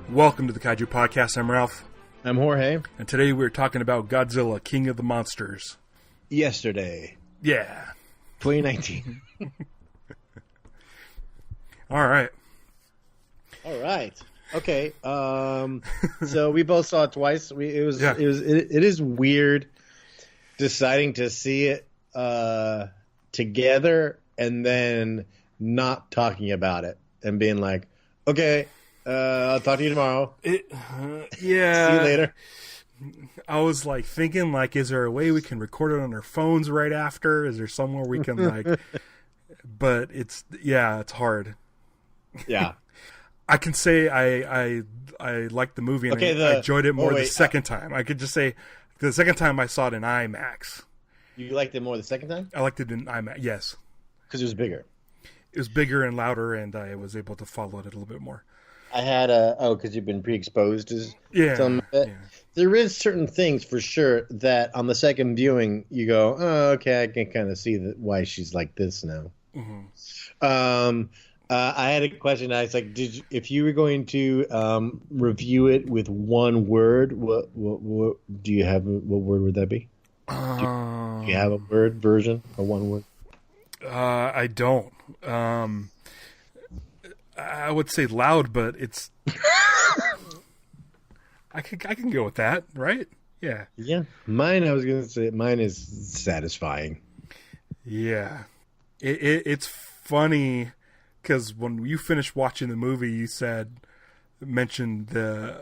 Welcome to the Kaiju Podcast. I'm Ralph. I'm Jorge. And today we're talking about Godzilla, King of the Monsters. Yesterday. Yeah. 2019. All right. Okay. So we both saw it twice. It is weird deciding to see it together and then not talking about it and being like, okay, I'll talk to you tomorrow. Yeah. See you later. I was like thinking, like, is there a way we can record it on our phones right after? Is there somewhere we can like? But it's hard. Yeah. I can say I liked the movie and I enjoyed it more the second time. I could just say the second time I saw it in IMAX. You liked it more the second time? I liked it in IMAX. Yes. Because it was bigger. It was bigger and louder, and I was able to follow it a little bit more. I had because you've been pre-exposed to some of it. Yeah. There is certain things for sure that on the second viewing you go, oh, okay, I can kind of see why she's like this now. Mm-hmm. I had a question. I was like, if you were going to review it with one word, what do you have? What word would that be? Do you have a word version or one word? I don't. I would say loud, but it's. I can go with that, right? Yeah. Yeah. I was gonna say mine is satisfying. Yeah. It's funny because when you finished watching the movie, you mentioned the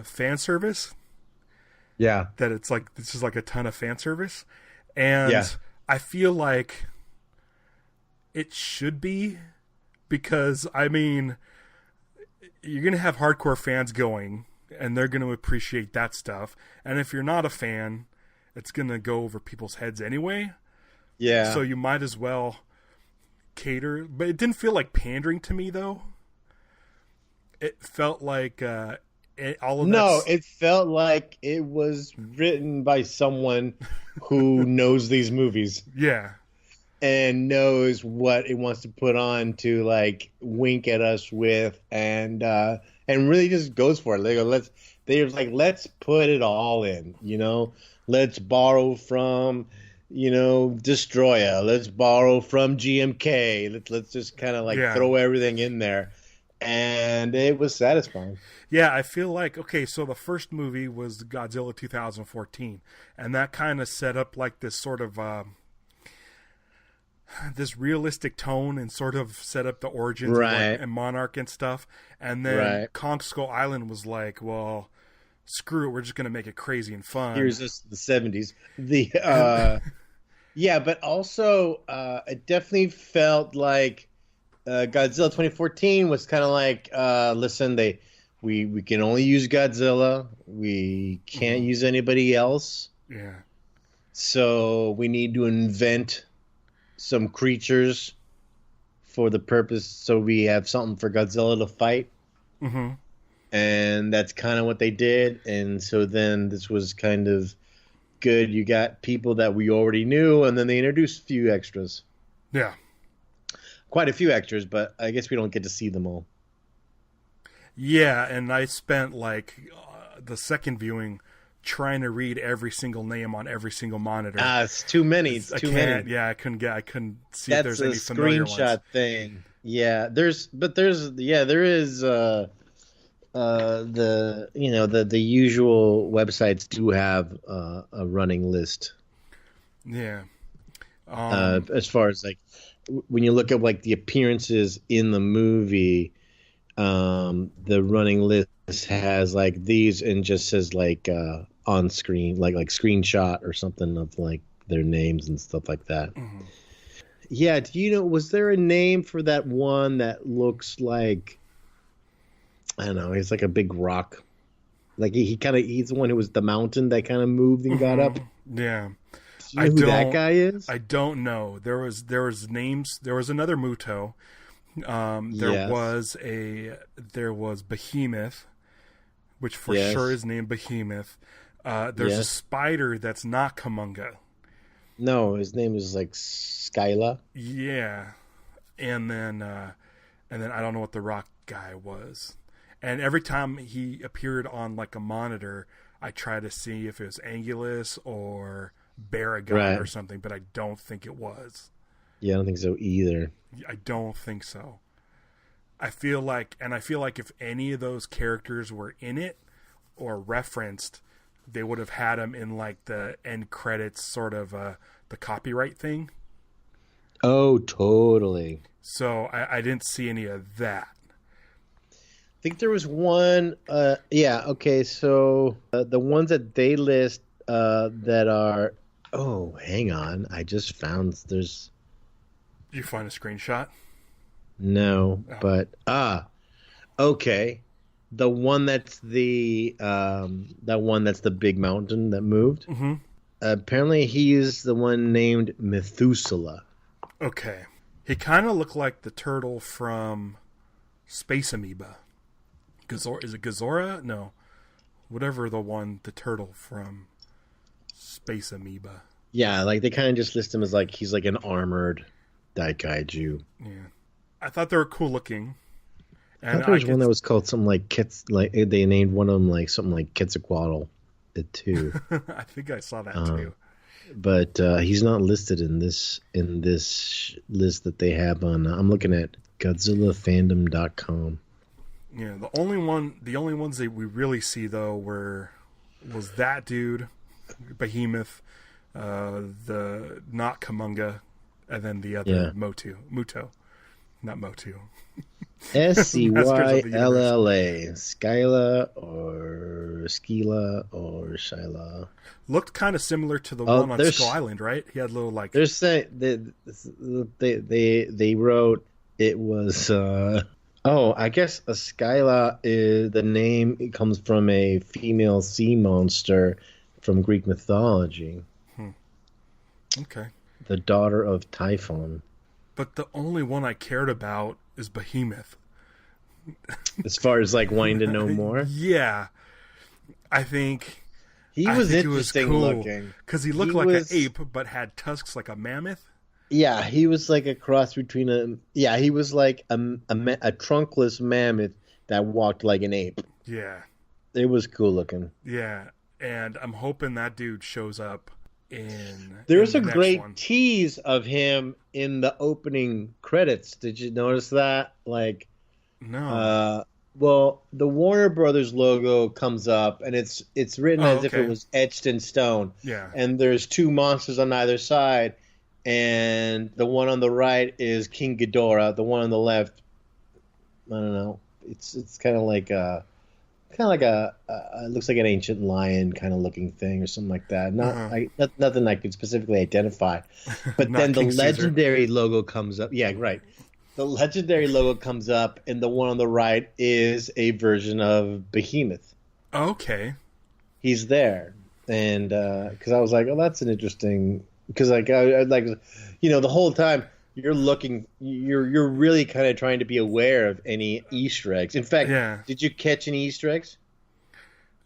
fan service. Yeah. That it's like this is like a ton of fan service, and I feel like it should be. Because, I mean, you're going to have hardcore fans going, and they're going to appreciate that stuff. And if you're not a fan, it's going to go over people's heads anyway. Yeah. So you might as well cater. But it didn't feel like pandering to me, though. It felt like it felt like it was written by someone who knows these movies. Yeah. And knows what it wants to put on to like wink at us with, and really just goes for it. They go, let's put it all in, Let's borrow from, Destroyer. Let's borrow from GMK. Let's just kind of throw everything in there, and it was satisfying. Yeah, I feel like so the first movie was Godzilla 2014, and that kind of set up like this sort of. This realistic tone and sort of set up the origins and Monarch and stuff. And then Kong Skull Island was like, well, screw it. We're just going to make it crazy and fun. Here's the 70s. But also it definitely felt like Godzilla 2014 was kind of like, listen, we can only use Godzilla. We can't use anybody else. Yeah. So we need to invent some creatures for the purpose so we have something for Godzilla to fight. Mm-hmm. And that's kind of what they did. And so then this was kind of good. You got people that we already knew, and then they introduced a few extras. Yeah. Quite a few extras, but I guess we don't get to see them all. Yeah, and I spent the second viewing trying to read every single name on every single monitor. It's too many. It's too many. Yeah, I couldn't see if there's any familiar ones. That's a screenshot thing. Yeah, there is the usual websites do have a running list. Yeah. As far as when you look at the appearances in the movie, the running list has these and just says on screen like screenshot or something of their names and stuff like that. Mm-hmm. Yeah, was there a name for that one that looks like, I don't know, he's like a big rock. He's the one who was the mountain that kind of moved and got up. Yeah. Do you know who that guy is? I don't know. There was names. There was another Muto. There was Behemoth, which for sure is named Behemoth. There's a spider that's not Kamunga. No, his name is Skyla. Yeah, and then I don't know what the rock guy was. And every time he appeared on like a monitor, I try to see if it was Angulus or Baragon or something, but I don't think it was. Yeah, I don't think so either. I don't think so. I feel like if any of those characters were in it or referenced, they would have had them in like the end credits, sort of the copyright thing. Oh, totally. So I didn't see any of that. I think there was one. Yeah. Okay. So the ones that they list that are. Oh, hang on. I just found there's. Did you find a screenshot? No, but okay. The one that's the big mountain that moved. Mm-hmm. Apparently, he is the one named Methuselah. Okay, he kind of looked like the turtle from Space Amoeba. Is it Gazora? No, whatever the turtle from Space Amoeba. Yeah, like they kind of just list him as like he's like an armored Kaiju. Yeah, I thought they were cool looking. And I thought there was one that was called something like Kits. Like they named one of them like something like Quetzalcoatl, too. I think I saw that too. But he's not listed in this list that they have on. I'm looking at GodzillaFandom.com. Yeah, the only ones that we really see though was that dude, Behemoth, the not Kamunga, and then the other Muto, not Motu. Scylla, Skyla or Skila or Shyla. Looked kind of similar to the one on Skull Island, right? He had little like. They're saying they wrote it was. I guess a Skyla is the name. It comes from a female sea monster from Greek mythology. Okay. The daughter of Typhon. But the only one I cared about is Behemoth. As far as like wanting to know more? Yeah. I think he was interesting looking. Because he looked like an ape but had tusks like a mammoth. Yeah, he was like a cross between he was like a trunkless mammoth that walked like an ape. Yeah. It was cool looking. Yeah. And I'm hoping that dude shows up in There's a great tease of him in the opening credits. Did you notice that? Like, no. Well, the Warner Brothers logo comes up, and it's written as if it was etched in stone. Yeah. And there's two monsters on either side, and the one on the right is King Ghidorah. The one on the left, I don't know. It's kind of like a. It looks like an ancient lion kind of looking thing or something like that. Nothing I could specifically identify. But then the legendary logo comes up. Yeah, right. The legendary logo comes up, and the one on the right is a version of Behemoth. Okay. He's there, and because I was like, oh, that's an interesting. Because like I like, the whole time. You're looking. You're really kind of trying to be aware of any Easter eggs. In fact, Did you catch any Easter eggs?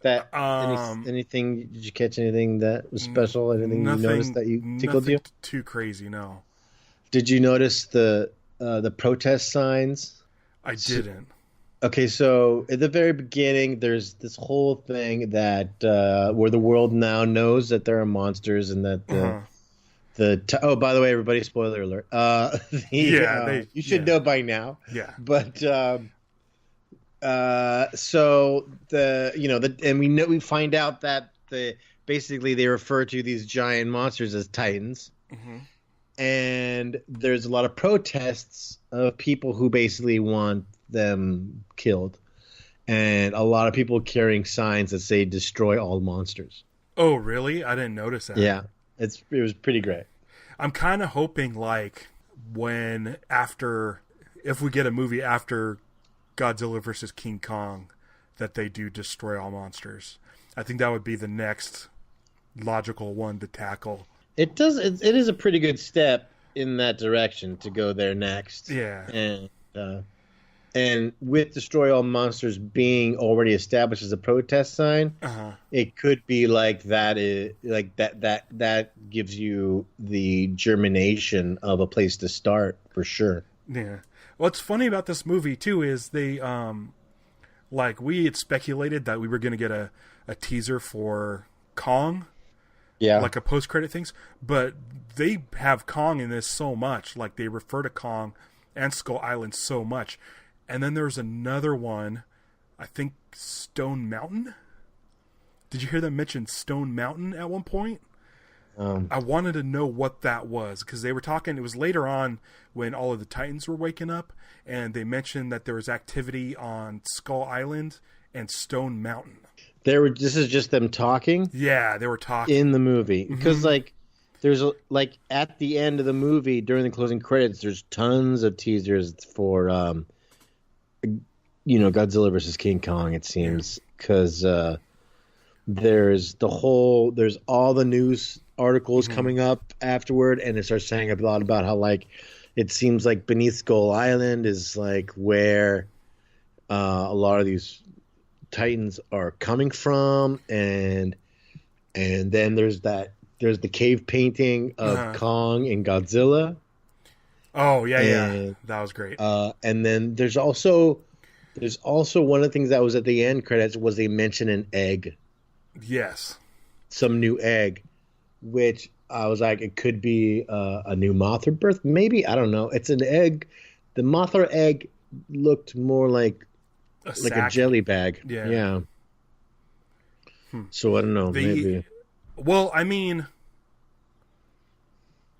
That anything? Did you catch anything that was special? Anything you noticed that you tickled you? Too crazy, no. Did you notice the protest signs? I didn't. Okay, so at the very beginning, there's this whole thing that where the world now knows that there are monsters and that by the way, everybody, spoiler alert. You should know by now. Yeah. But we find out that basically they refer to these giant monsters as Titans. Mm-hmm. And there's a lot of protests of people who basically want them killed, and a lot of people carrying signs that say "Destroy all monsters." Oh, really? I didn't notice that. Yeah. It was pretty great. I'm kind of hoping like if we get a movie after Godzilla versus King Kong, that they do destroy all monsters. I think that would be the next logical one to tackle. It is a pretty good step in that direction to go there next. Yeah. And with Destroy All Monsters being already established as a protest sign, it could be like that gives you the germination of a place to start for sure. Yeah. What's funny about this movie too is they Like, we had speculated that we were going to get a teaser for Kong. Yeah. Like a post-credit things. But they have Kong in this so much. Like, they refer to Kong and Skull Island so much. And then there's another one, I think Stone Mountain? Did you hear them mention Stone Mountain at one point? I wanted to know what that was, because they were talking, it was later on when all of the Titans were waking up, and they mentioned that there was activity on Skull Island and Stone Mountain. This is just them talking? Yeah, they were talking. In the movie. Because, there's, at the end of the movie, during the closing credits, there's tons of teasers for, Godzilla versus King Kong, it seems. Because there's all the news articles coming up afterward, and it starts saying a lot about how it seems like beneath Skull Island is where a lot of these Titans are coming from, and then there's the cave painting of Kong and Godzilla. Oh yeah, that was great. And then there's also one of the things that was at the end credits was they mention an egg. Yes, some new egg. Which I was like, it could be a new Mothra birth. Maybe, I don't know. It's an egg. The Mothra egg looked more like a jelly bag. Yeah. So I don't know. Maybe. Well, I mean,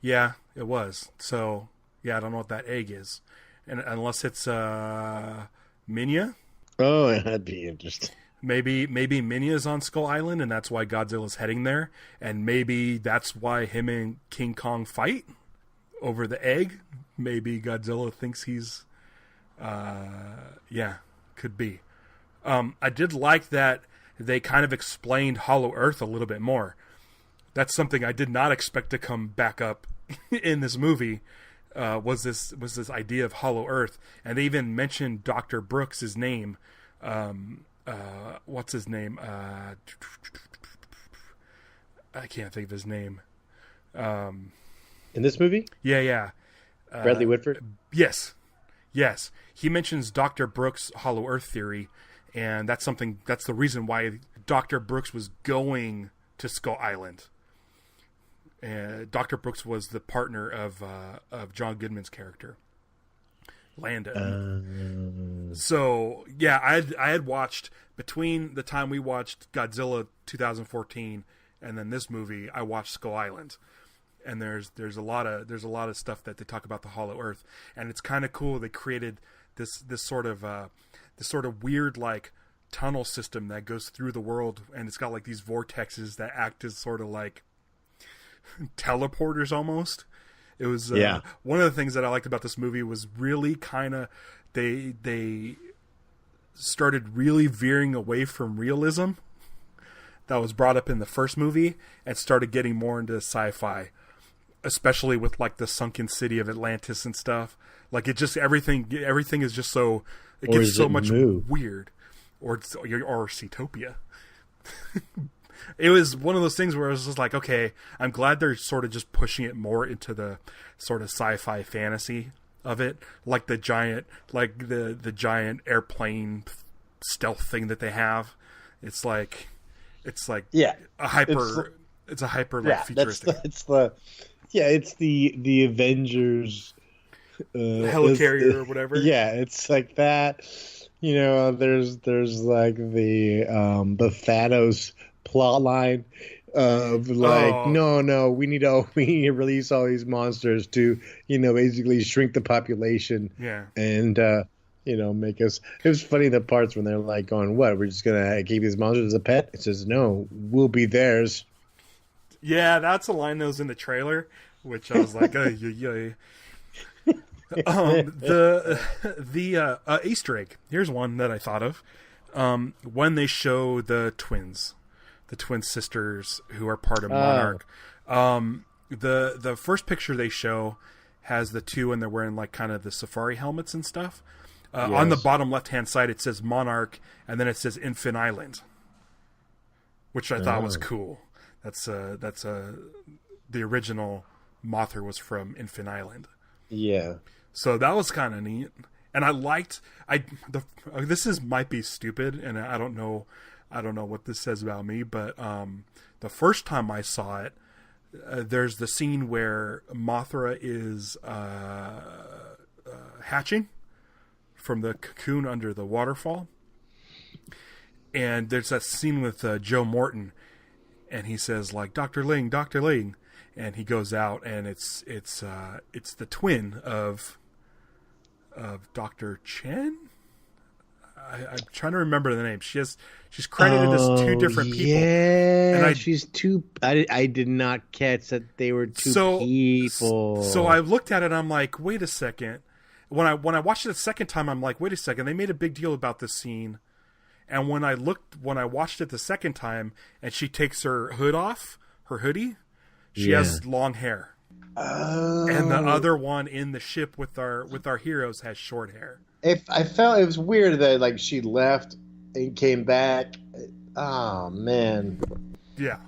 yeah, it was. So yeah, I don't know what that egg is, and unless it's Minya. Oh, that'd be interesting. Maybe Minya's on Skull Island, and that's why Godzilla's heading there. And maybe that's why him and King Kong fight over the egg. Maybe Godzilla thinks he's... could be. I did like that they kind of explained Hollow Earth a little bit more. That's something I did not expect to come back up in this movie. Was this idea of Hollow Earth. And they even mentioned Dr. Brooks' name. What's his name? I can't think of his name. In this movie? Yeah. Bradley Whitford? Yes. He mentions Dr. Brooks' Hollow Earth theory, and that's the reason why Dr. Brooks was going to Skull Island. Dr. Brooks was the partner of John Goodman's character, Landon. So yeah, I had watched, between the time we watched Godzilla 2014 and then this movie, I watched Skull Island, and there's a lot of stuff that they talk about the Hollow Earth, and it's kind of cool. They created this sort of weird tunnel system that goes through the world, and it's got these vortexes that act as sort of teleporters almost. It was one of the things that I liked about this movie was really kind of they started really veering away from realism that was brought up in the first movie and started getting more into sci-fi, especially with the sunken city of Atlantis and stuff. It just everything is just so, it gets so much weird, or Seatopia. It was one of those things where I was just okay, I'm glad they're sort of just pushing it more into the sort of sci-fi fantasy of it, the giant, the giant airplane stealth thing that they have. It's a hyper futuristic. It's the Avengers helicarrier or whatever. Yeah, it's like that. There's the Thanos plot line of no, we need to release all these monsters to basically shrink the population. Yeah, and make us. It was funny the parts when they're going, what, we're just gonna keep these monsters as a pet? It says no, we'll be theirs. Yeah, that's a line that was in the trailer, which I was yeah. The Easter egg. Here's one that I thought of. When they show the twin sisters who are part of Monarch. The first picture they show has the two, and they're wearing kind of the safari helmets and stuff. Yes. On the bottom left hand side, it says Monarch, and then it says Infant Island, which I thought was cool. That's the original Mothra was from Infant Island. Yeah. So that was kind of neat. And I liked this might be stupid, and I don't know what this says about me, but the first time I saw it, there's the scene where Mothra is hatching from the cocoon under the waterfall, and there's that scene with Joe Morton, and he says like Dr. Ling, Dr. Ling, and he goes out, and it's the twin of Dr. Chen. I'm trying to remember the name. She's credited as two different people. Yeah, and she's two. I did not catch that they were two people. So I looked at it. And I'm like, wait a second. When I watched it the second time, I'm like, wait a second. They made a big deal about this scene. And when I watched it the second time, and she takes her hood off, her hoodie, she has long hair. Oh. And the other one in the ship with our heroes has short hair. I felt it was weird that like she left and came back. Oh man. Yeah.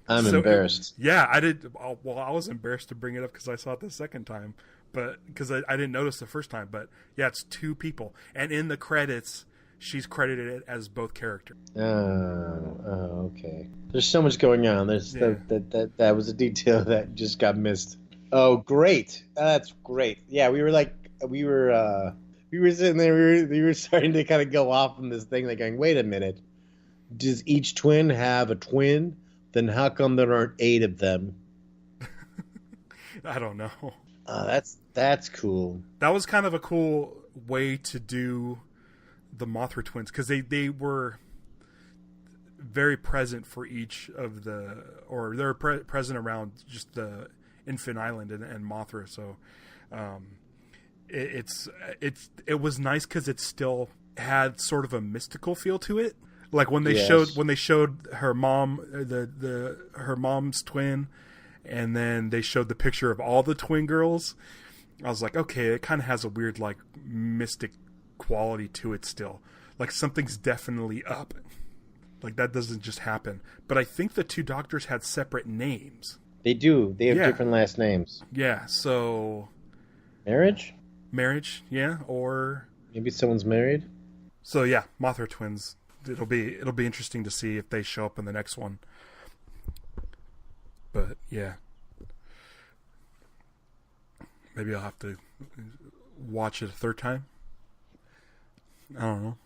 I'm embarrassed. I did. Well, I was embarrassed to bring it up because I saw it the second time, but because I didn't notice the first time. But yeah, it's two people, and in the credits, she's credited as both characters. Oh, okay. There's so much going on. That was a detail that just got missed. Oh, great. That's great. Yeah, we were sitting there, we were starting to kind of go off on this thing, like going, wait a minute. Does each twin have a twin? Then how come there aren't 8 of them? I don't know. That's cool. That was kind of a cool way to do the Mothra twins, because they were very present for each of they're present around just the Infant Island and Mothra. So it was nice because it still had sort of a mystical feel to it. Like when they showed her mom, her mom's twin, and then they showed the picture of all the twin girls. I was like, okay, it kind of has a weird like mystic quality to it still. Like something's definitely up. Like that doesn't just happen. But I think the two doctors had separate names. They do. They have different last names. Yeah. So marriage, yeah, or maybe someone's married. So yeah, Mothra twins. It'll be interesting to see if they show up in the next one. But yeah, maybe I'll have to watch it a third time. I don't know.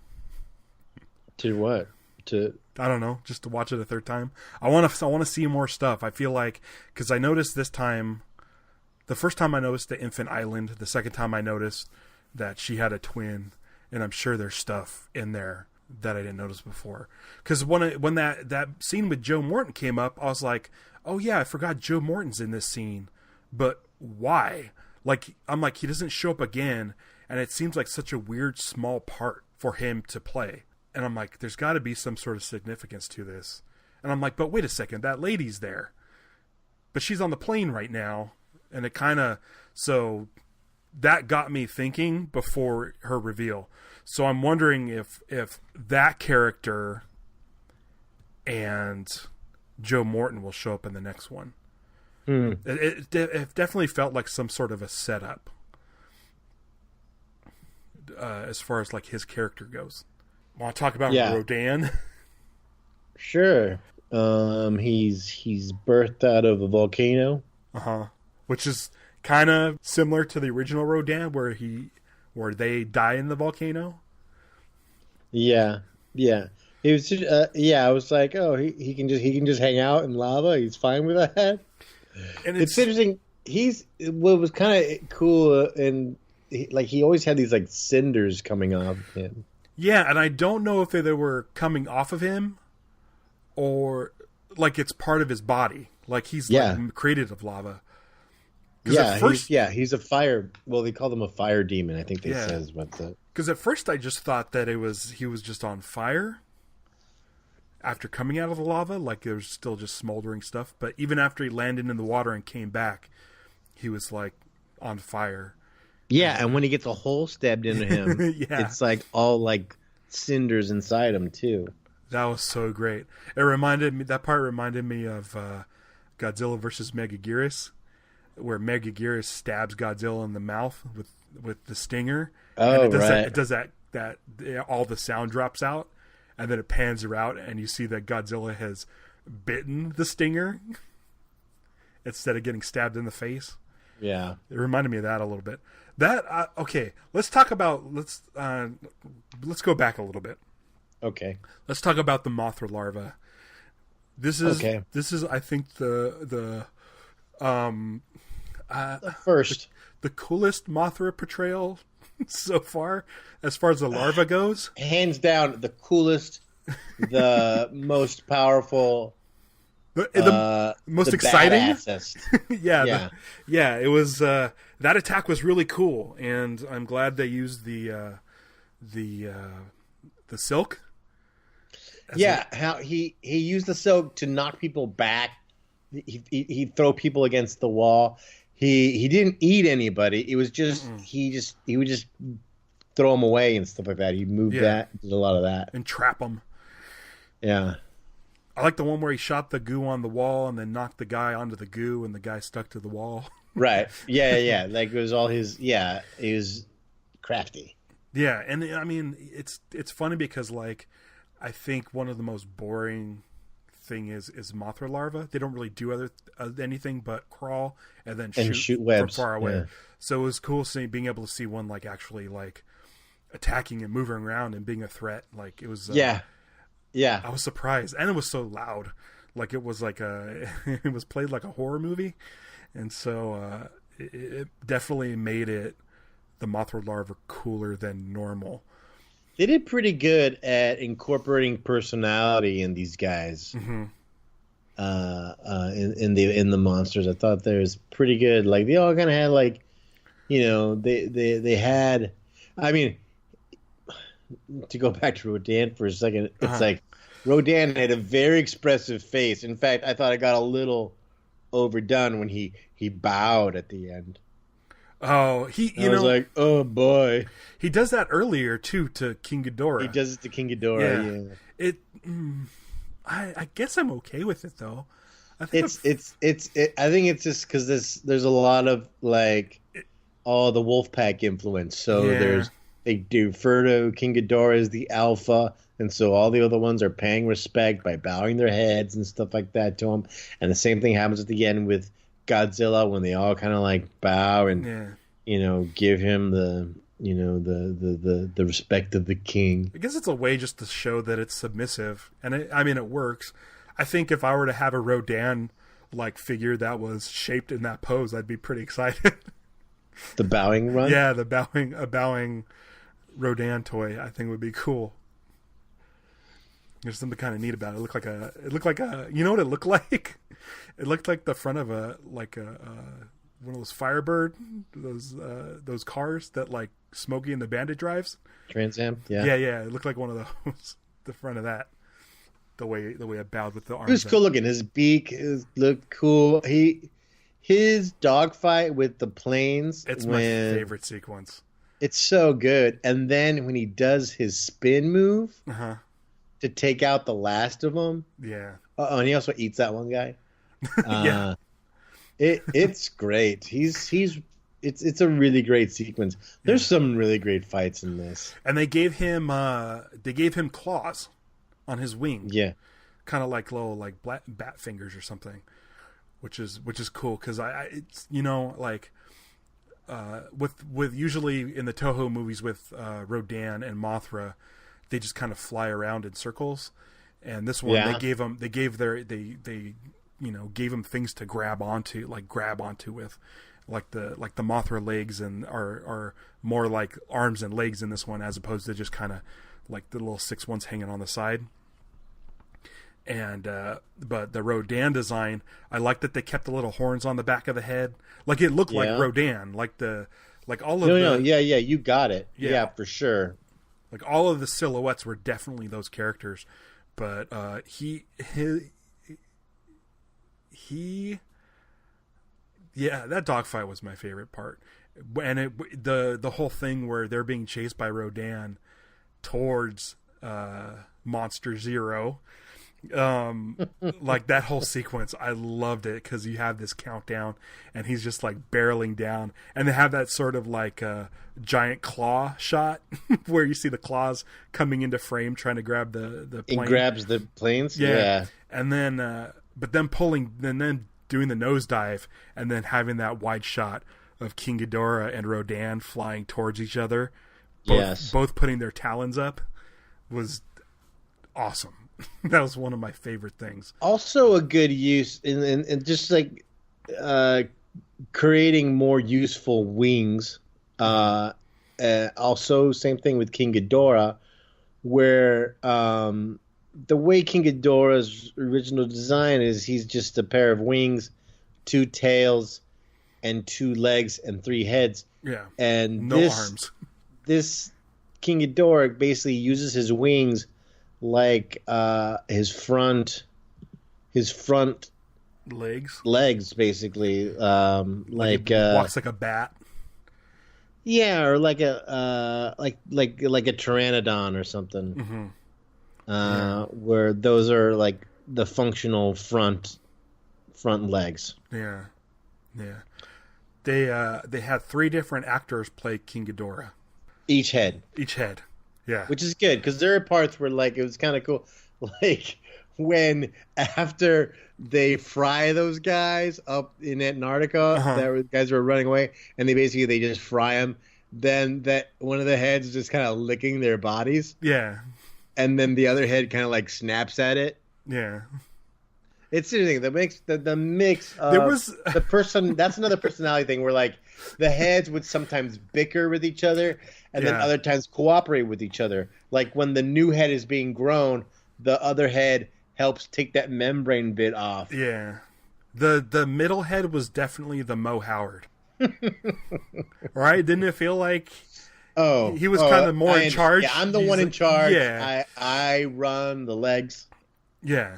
To what? I don't know. Just to watch it a third time. I want to see more stuff. I feel like because I noticed this time. The first time I noticed the Infant Island. The second time I noticed that she had a twin, and I'm sure there's stuff in there that I didn't notice before. Because when that scene with Joe Morton came up, I was like, oh yeah, I forgot Joe Morton's in this scene. But why? Like I'm like, he doesn't show up again, and it seems like such a weird small part for him to play. And I'm like, there's got to be some sort of significance to this. And I'm like, but wait a second, that lady's there. But she's on the plane right now. And it kind of, so that got me thinking before her reveal. So I'm wondering if that character and Joe Morton will show up in the next one. It definitely felt like some sort of a setup as far as like his character goes. Want to talk about Rodan? Sure. He's birthed out of a volcano. Which is kind of similar to the original Rodan, where they die in the volcano. Yeah. It was I was like, oh, he can just hang out in lava. He's fine with that. And it's interesting. What was kind of cool, and he always had these like cinders coming off of him. Yeah, and I don't know if they were coming off of him or like it's part of his body. Like he's like created of lava. Yeah, he's a fire. Well, they call him a fire demon. I think they says what the. Because at first I just thought that he was just on fire after coming out of the lava, like there was still just smoldering stuff. But even after he landed in the water and came back, he was like on fire. Yeah, and when he gets a hole stabbed into him, it's like all like cinders inside him too. That was so great. That part reminded me of Godzilla versus Megaguirus. where Megaguirus stabs Godzilla in the mouth with the stinger. Oh, and right. It does that all the sound drops out, and then it pans around, and you see that Godzilla has bitten the stinger instead of getting stabbed in the face. Yeah, it reminded me of that a little bit. That okay. Let's talk about let's go back a little bit. Okay. Let's talk about the Mothra larva. This is I think the first the coolest Mothra portrayal so far as the larva goes. Hands down, the coolest, the most powerful, the most exciting. Yeah. It was that attack was really cool, and I'm glad they used the silk. How he used the silk to knock people back. He'd throw people against the wall. He didn't eat anybody. It was just he would just throw them away and stuff like that. He moved that, did a lot of that, and trap them. Yeah. I like the one where he shot the goo on the wall and then knocked the guy onto the goo and the guy stuck to the wall. Right. Yeah. Like it was all his. Yeah, he was crafty. Yeah, and I mean it's funny because like I think one of the most boring thing is Mothra larva. They don't really do anything but crawl and then shoot webs from far away. Yeah. So it was cool being able to see one like actually like attacking and moving around and being a threat. Like it was. Yeah. I was surprised, and it was so loud. Like it was like it was played like a horror movie, and so it definitely made the Mothra larva cooler than normal. They did pretty good at incorporating personality in these guys. Mm-hmm. In the monsters, I thought there was pretty good. Like they all kind of had like, they had. I mean, to go back to Rodan for a second, it's like Rodan had a very expressive face. In fact, I thought it got a little overdone when he bowed at the end. Oh, I was like, oh boy. He does that earlier too to King Ghidorah. He does it to King Ghidorah. Yeah. I guess I'm okay with it though. I think it's just because there's a lot of like all the Wolfpack influence. So they do Furto, King Ghidorah is the alpha, and so all the other ones are paying respect by bowing their heads and stuff like that to him. And the same thing happens at the end with Godzilla when they all kind of like bow and give him the respect of the king. I guess it's a way just to show that it's submissive, and it works. I think if I were to have a Rodan like figure that was shaped in that pose, I'd be pretty excited. The bowing run? Yeah, a bowing Rodan toy I think would be cool. There's something kind of neat about it. It looked like a you know what it looked like? It looked like the front of one of those Firebird, those cars that like Smokey and the Bandit drives. Trans Am, yeah. Yeah. It looked like one of those. The front of that. The way it bowed with the arms. It was cool looking. His beak looked cool. His dogfight with the planes. It's my favorite sequence. It's so good. And then when he does his spin move to take out the last of them. Yeah. Oh, and he also eats that one guy. Yeah. It's great. It's a really great sequence. There's some really great fights in this. And they gave him claws on his wing. Yeah. Kind of like little like bat fingers or something. Which is cool because it's with usually in the Toho movies with Rodan and Mothra, they just kind of fly around in circles, and this one they gave him things to grab onto with, like the Mothra legs and are more like arms and legs in this one as opposed to just kind of like the little 6 ones hanging on the side. And but the Rodan design, I like that they kept the little horns on the back of the head, like it looked like Rodan, you got it, for sure. Like all of the silhouettes were definitely those characters, but he that dogfight was my favorite part, and the whole thing where they're being chased by Rodan towards Monster Zero. Like that whole sequence, I loved it because you have this countdown and he's just like barreling down, and they have that sort of like giant claw shot where you see the claws coming into frame trying to grab the plane. It grabs the planes. Yeah. And then but then pulling and then doing the nosedive and then having that wide shot of King Ghidorah and Rodan flying towards each other, both putting their talons up, was awesome. That was one of my favorite things. Also a good use in just like creating more useful wings. Also, same thing with King Ghidorah, where the way King Ghidorah's original design is, he's just a pair of wings, 2 tails, and 2 legs and 3 heads. Yeah, and no arms. This King Ghidorah basically uses his wings like his front legs basically, like walks like a bat. Yeah, or like a like a pteranodon or something. Mm-hmm. Where those are like the functional front legs. Yeah. They had 3 different actors play King Ghidorah. Each head. Yeah. Which is good, because there are parts where like it was kind of cool, like when after they fry those guys up in Antarctica, that guys were running away, and they just fry them. Then that one of the heads is just kind of licking their bodies. Yeah. And then the other head kind of like snaps at it. Yeah. It's interesting. The mix of the person. That's another personality thing where like the heads would sometimes bicker with each other, and then other times cooperate with each other. Like when the new head is being grown, the other head helps take that membrane bit off. Yeah. The middle head was definitely the Mo Howard. Right? Didn't it feel like he was kind of more in charge? Yeah, I'm the one in charge. Yeah. I run the legs. Yeah.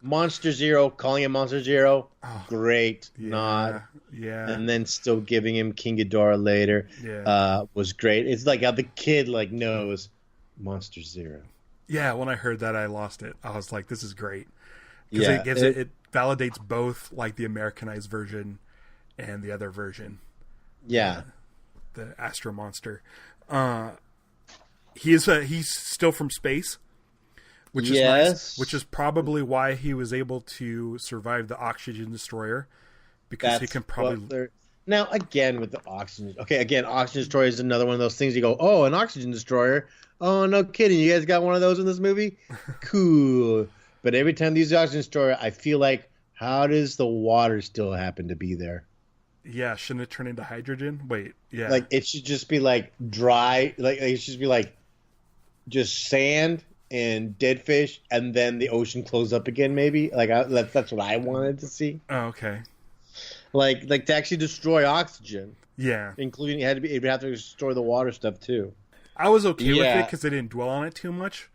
Monster Zero, calling him Monster Zero, great nod. Yeah. And then still giving him King Ghidorah later, was great. It's like how the kid like knows Monster Zero. Yeah, when I heard that, I lost it. I was like, this is great. Because it validates both like the Americanized version and the other version. Yeah. The Astro Monster. He's still from space. Which is nice, which is probably why he was able to survive the oxygen destroyer, because he can probably. Now again with the oxygen. Okay, again, oxygen destroyer is another one of those things you go, oh, an oxygen destroyer. Oh, no kidding, you guys got one of those in this movie? Cool. But every time they use the oxygen destroyer, I feel like, how does the water still happen to be there? Yeah, shouldn't it turn into hydrogen? Wait, yeah. Like it should just be like dry. Like it should be like just sand and dead fish, and then the ocean close up again, maybe. Like that's what I wanted to see. Oh, okay. Like to actually destroy oxygen. Yeah. Including it would have to destroy the water stuff too. I was okay with it because they didn't dwell on it too much.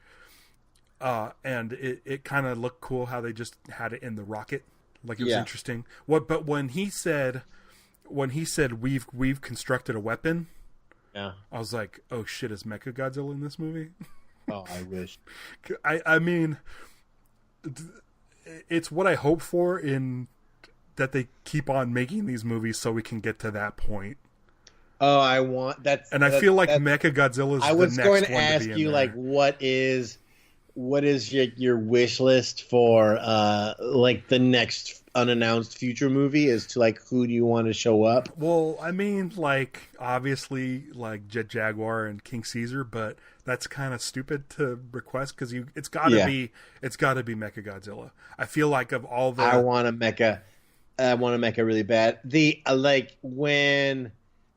And it kind of looked cool how they just had it in the rocket. Like it was interesting. But when he said we've constructed a weapon, I was like, oh shit, is Mechagodzilla in this movie? Oh, I wish. I mean, it's what I hope for, in that they keep on making these movies so we can get to that point. Oh, I want that. And I feel like Mechagodzilla is the next one to be in there. I was going to ask you, like, what is your wish list for like the next unannounced future movie, as to like who do you want to show up? Well, I mean, like obviously like Jet Jaguar and King Caesar, but that's kind of stupid to request because it's got to be Mechagodzilla. I feel like of all the I want a Mecha really bad. The like when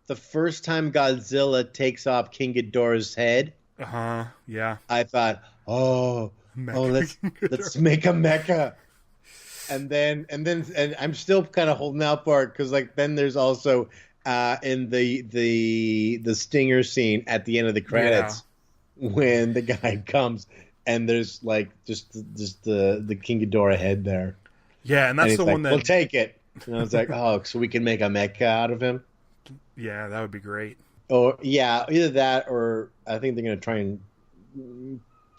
the first time Godzilla takes off King Ghidorah's head. Yeah. I thought, let's make a mecha. And I'm still kind of holding out for it because like then there's also in the stinger scene at the end of the credits when the guy comes and there's like just the King Ghidorah head there. Yeah, and that's the one that we'll take it. And I was like, so we can make a mecha out of him. Yeah, that would be great. Or either that or I think they're gonna try and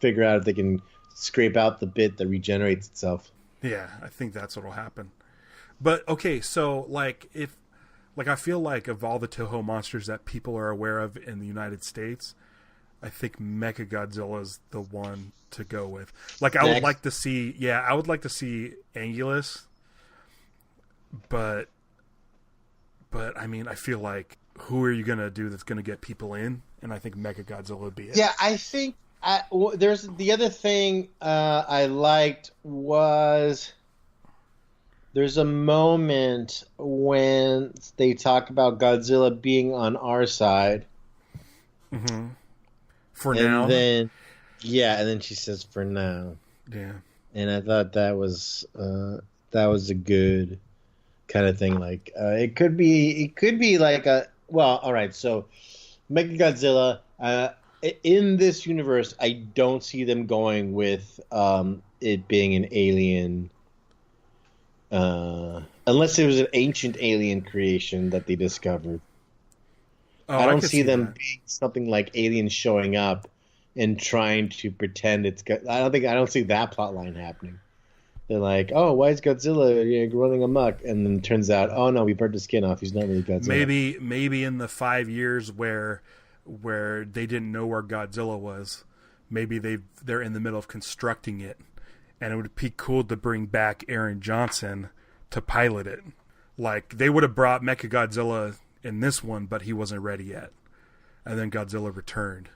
figure out if they can scrape out the bit that regenerates itself. Yeah, I think that's what'll happen. But okay, so I feel like of all the Toho monsters that people are aware of in the United States, I think Mechagodzilla is the one to go with. Like, I would like to see Angulus, but I mean, I feel like who are you gonna do that's gonna get people in? And I think Mechagodzilla would be it. Yeah, I think there's the other thing I liked was there's a moment when they talk about Godzilla being on our side. Mm-hmm. For now. And then she says, "For now." Yeah. And I thought that was a good kind of thing. Like it could be like a all right. So Mechagodzilla. In this universe, I don't see them going with it being an alien, unless it was an ancient alien creation that they discovered. Oh, I don't see them being something like aliens showing up and trying to pretend it's. I don't see that plot line happening. They're like, oh, why is Godzilla running amok? And then it turns out, oh no, we burnt his skin off. He's not really Godzilla. Maybe in the 5 years where they didn't know where Godzilla was, maybe they're in the middle of constructing it, and it would be cool to bring back Aaron Johnson to pilot it. Like, they would have brought Mechagodzilla in this one, but he wasn't ready yet, and then Godzilla returned.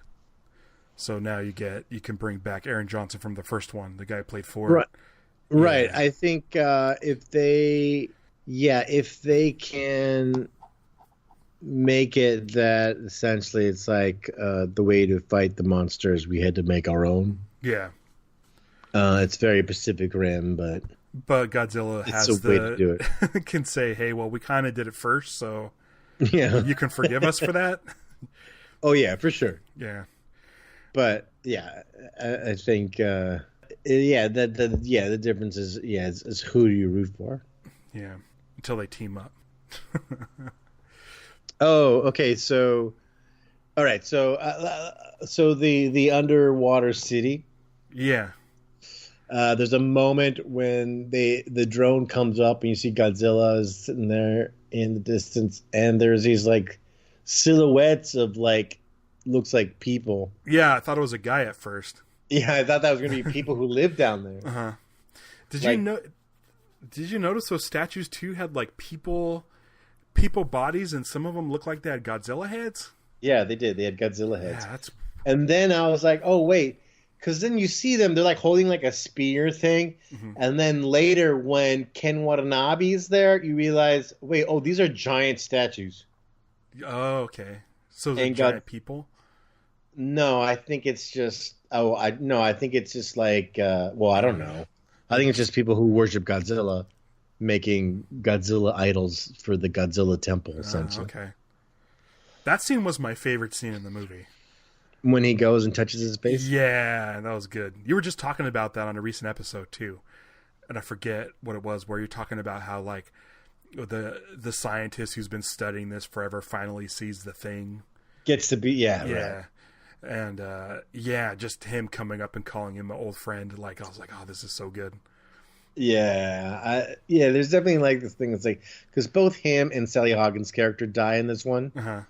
So now you can bring back Aaron Johnson from the first one, the guy who played Ford. Right. Yeah. Right. I think if they can make it that essentially it's like the way to fight the monsters, we had to make our own. Yeah. It's very Pacific Rim, but Godzilla has a way to do it. Can say, hey, well, we kind of did it first, so yeah, you can forgive us for that. Oh yeah, for sure. Yeah. But yeah, I think the difference is who do you root for? Yeah, until they team up. Oh, okay. So, all right. So, the underwater city. Yeah. There's a moment when the drone comes up and you see Godzilla is sitting there in the distance, and there's these like silhouettes of like looks like people. Yeah, I thought it was a guy at first. Yeah, I thought that was going to be people who live down there. Uh-huh. Did you notice those statues too had like people bodies, and some of them looked like they had Godzilla heads? Yeah, they did. They had Godzilla heads. Yeah, and then I was like, oh wait, because then you see them, they're like holding like a spear thing, mm-hmm. And then later when Ken Watanabe's there, you realize, wait, oh, these are giant statues. Oh, okay. So they're giant people? No, I think it's just. I think it's just like. I don't know. I think it's just people who worship Godzilla, making Godzilla idols for the Godzilla temple. Essentially. Okay. That scene was my favorite scene in the movie. When he goes and touches his face. Yeah, that was good. You were just talking about that on a recent episode too, and I forget what it was. Where you're talking about how like the scientist who's been studying this forever finally sees the thing. Gets to be right. And just him coming up and calling him an old friend. Like I was like, oh, this is so good. Yeah, there's definitely like this thing that's like because both him and Sally Hawkins' character die in this one. Uh-huh.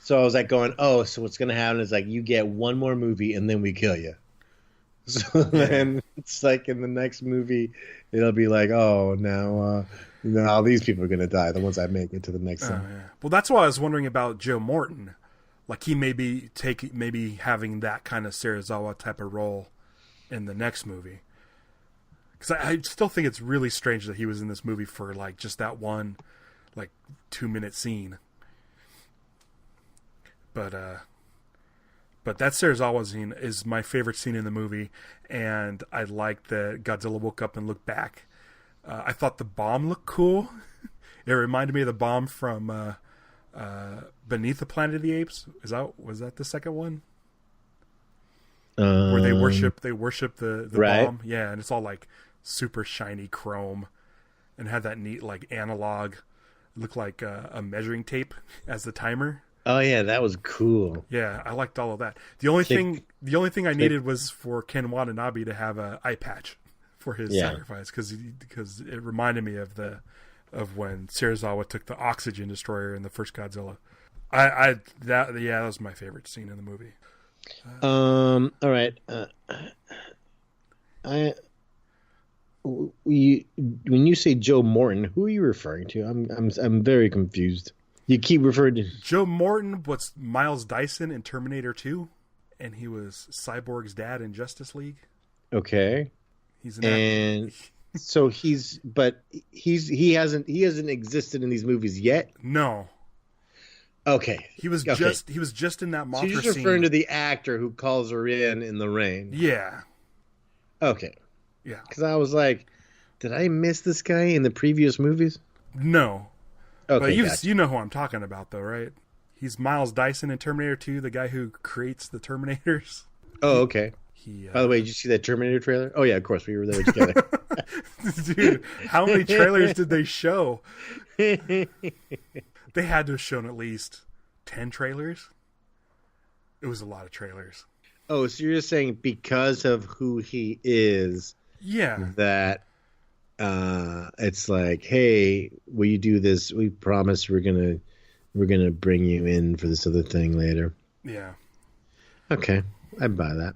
So I was like going, oh, so what's gonna happen is like you get one more movie and then we kill you. So then it's like in the next movie, it'll be like, oh, now all these people are gonna die. The ones that make it to the next one. Yeah. Well, that's why I was wondering about Joe Morton. Like he maybe having that kind of Serizawa type of role in the next movie. Because I still think it's really strange that he was in this movie for like just that one, like 2-minute scene. But that Serizawa scene is my favorite scene in the movie, and I like that Godzilla woke up and looked back. I thought the bomb looked cool. It reminded me of the bomb from Beneath the Planet of the Apes. Was that the second one? Where they worship the right. bomb. Yeah, and it's all like super shiny chrome, and had that neat like analog, look like a measuring tape as the timer. Oh yeah, that was cool. Yeah, I liked all of that. The only thing I needed was for Ken Watanabe to have an eye patch for his sacrifice, because it reminded me of when Serizawa took the oxygen destroyer in the first Godzilla. That was my favorite scene in the movie. All right. When you say Joe Morton, who are you referring to? I'm very confused. You keep referring to Joe Morton was Miles Dyson in Terminator 2, and he was Cyborg's dad in Justice League. Okay. He hasn't existed in these movies yet. No. Okay. He was just in that Mothra scene. So you're referring to the actor who calls her in the rain. Yeah. Okay. Yeah. Because I was like, did I miss this guy in the previous movies? No. Okay, but you know who I'm talking about, though, right? He's Miles Dyson in Terminator 2, the guy who creates the Terminators. Oh, okay. By the way, did you see that Terminator trailer? Oh, yeah, of course. We were there together. Dude, how many trailers did they show? They had to have shown at least 10 trailers. It was a lot of trailers. Oh, so you're just saying because of who he is, that it's like, hey, will you do this? We promise we're gonna bring you in for this other thing later. Yeah. Okay, I buy that.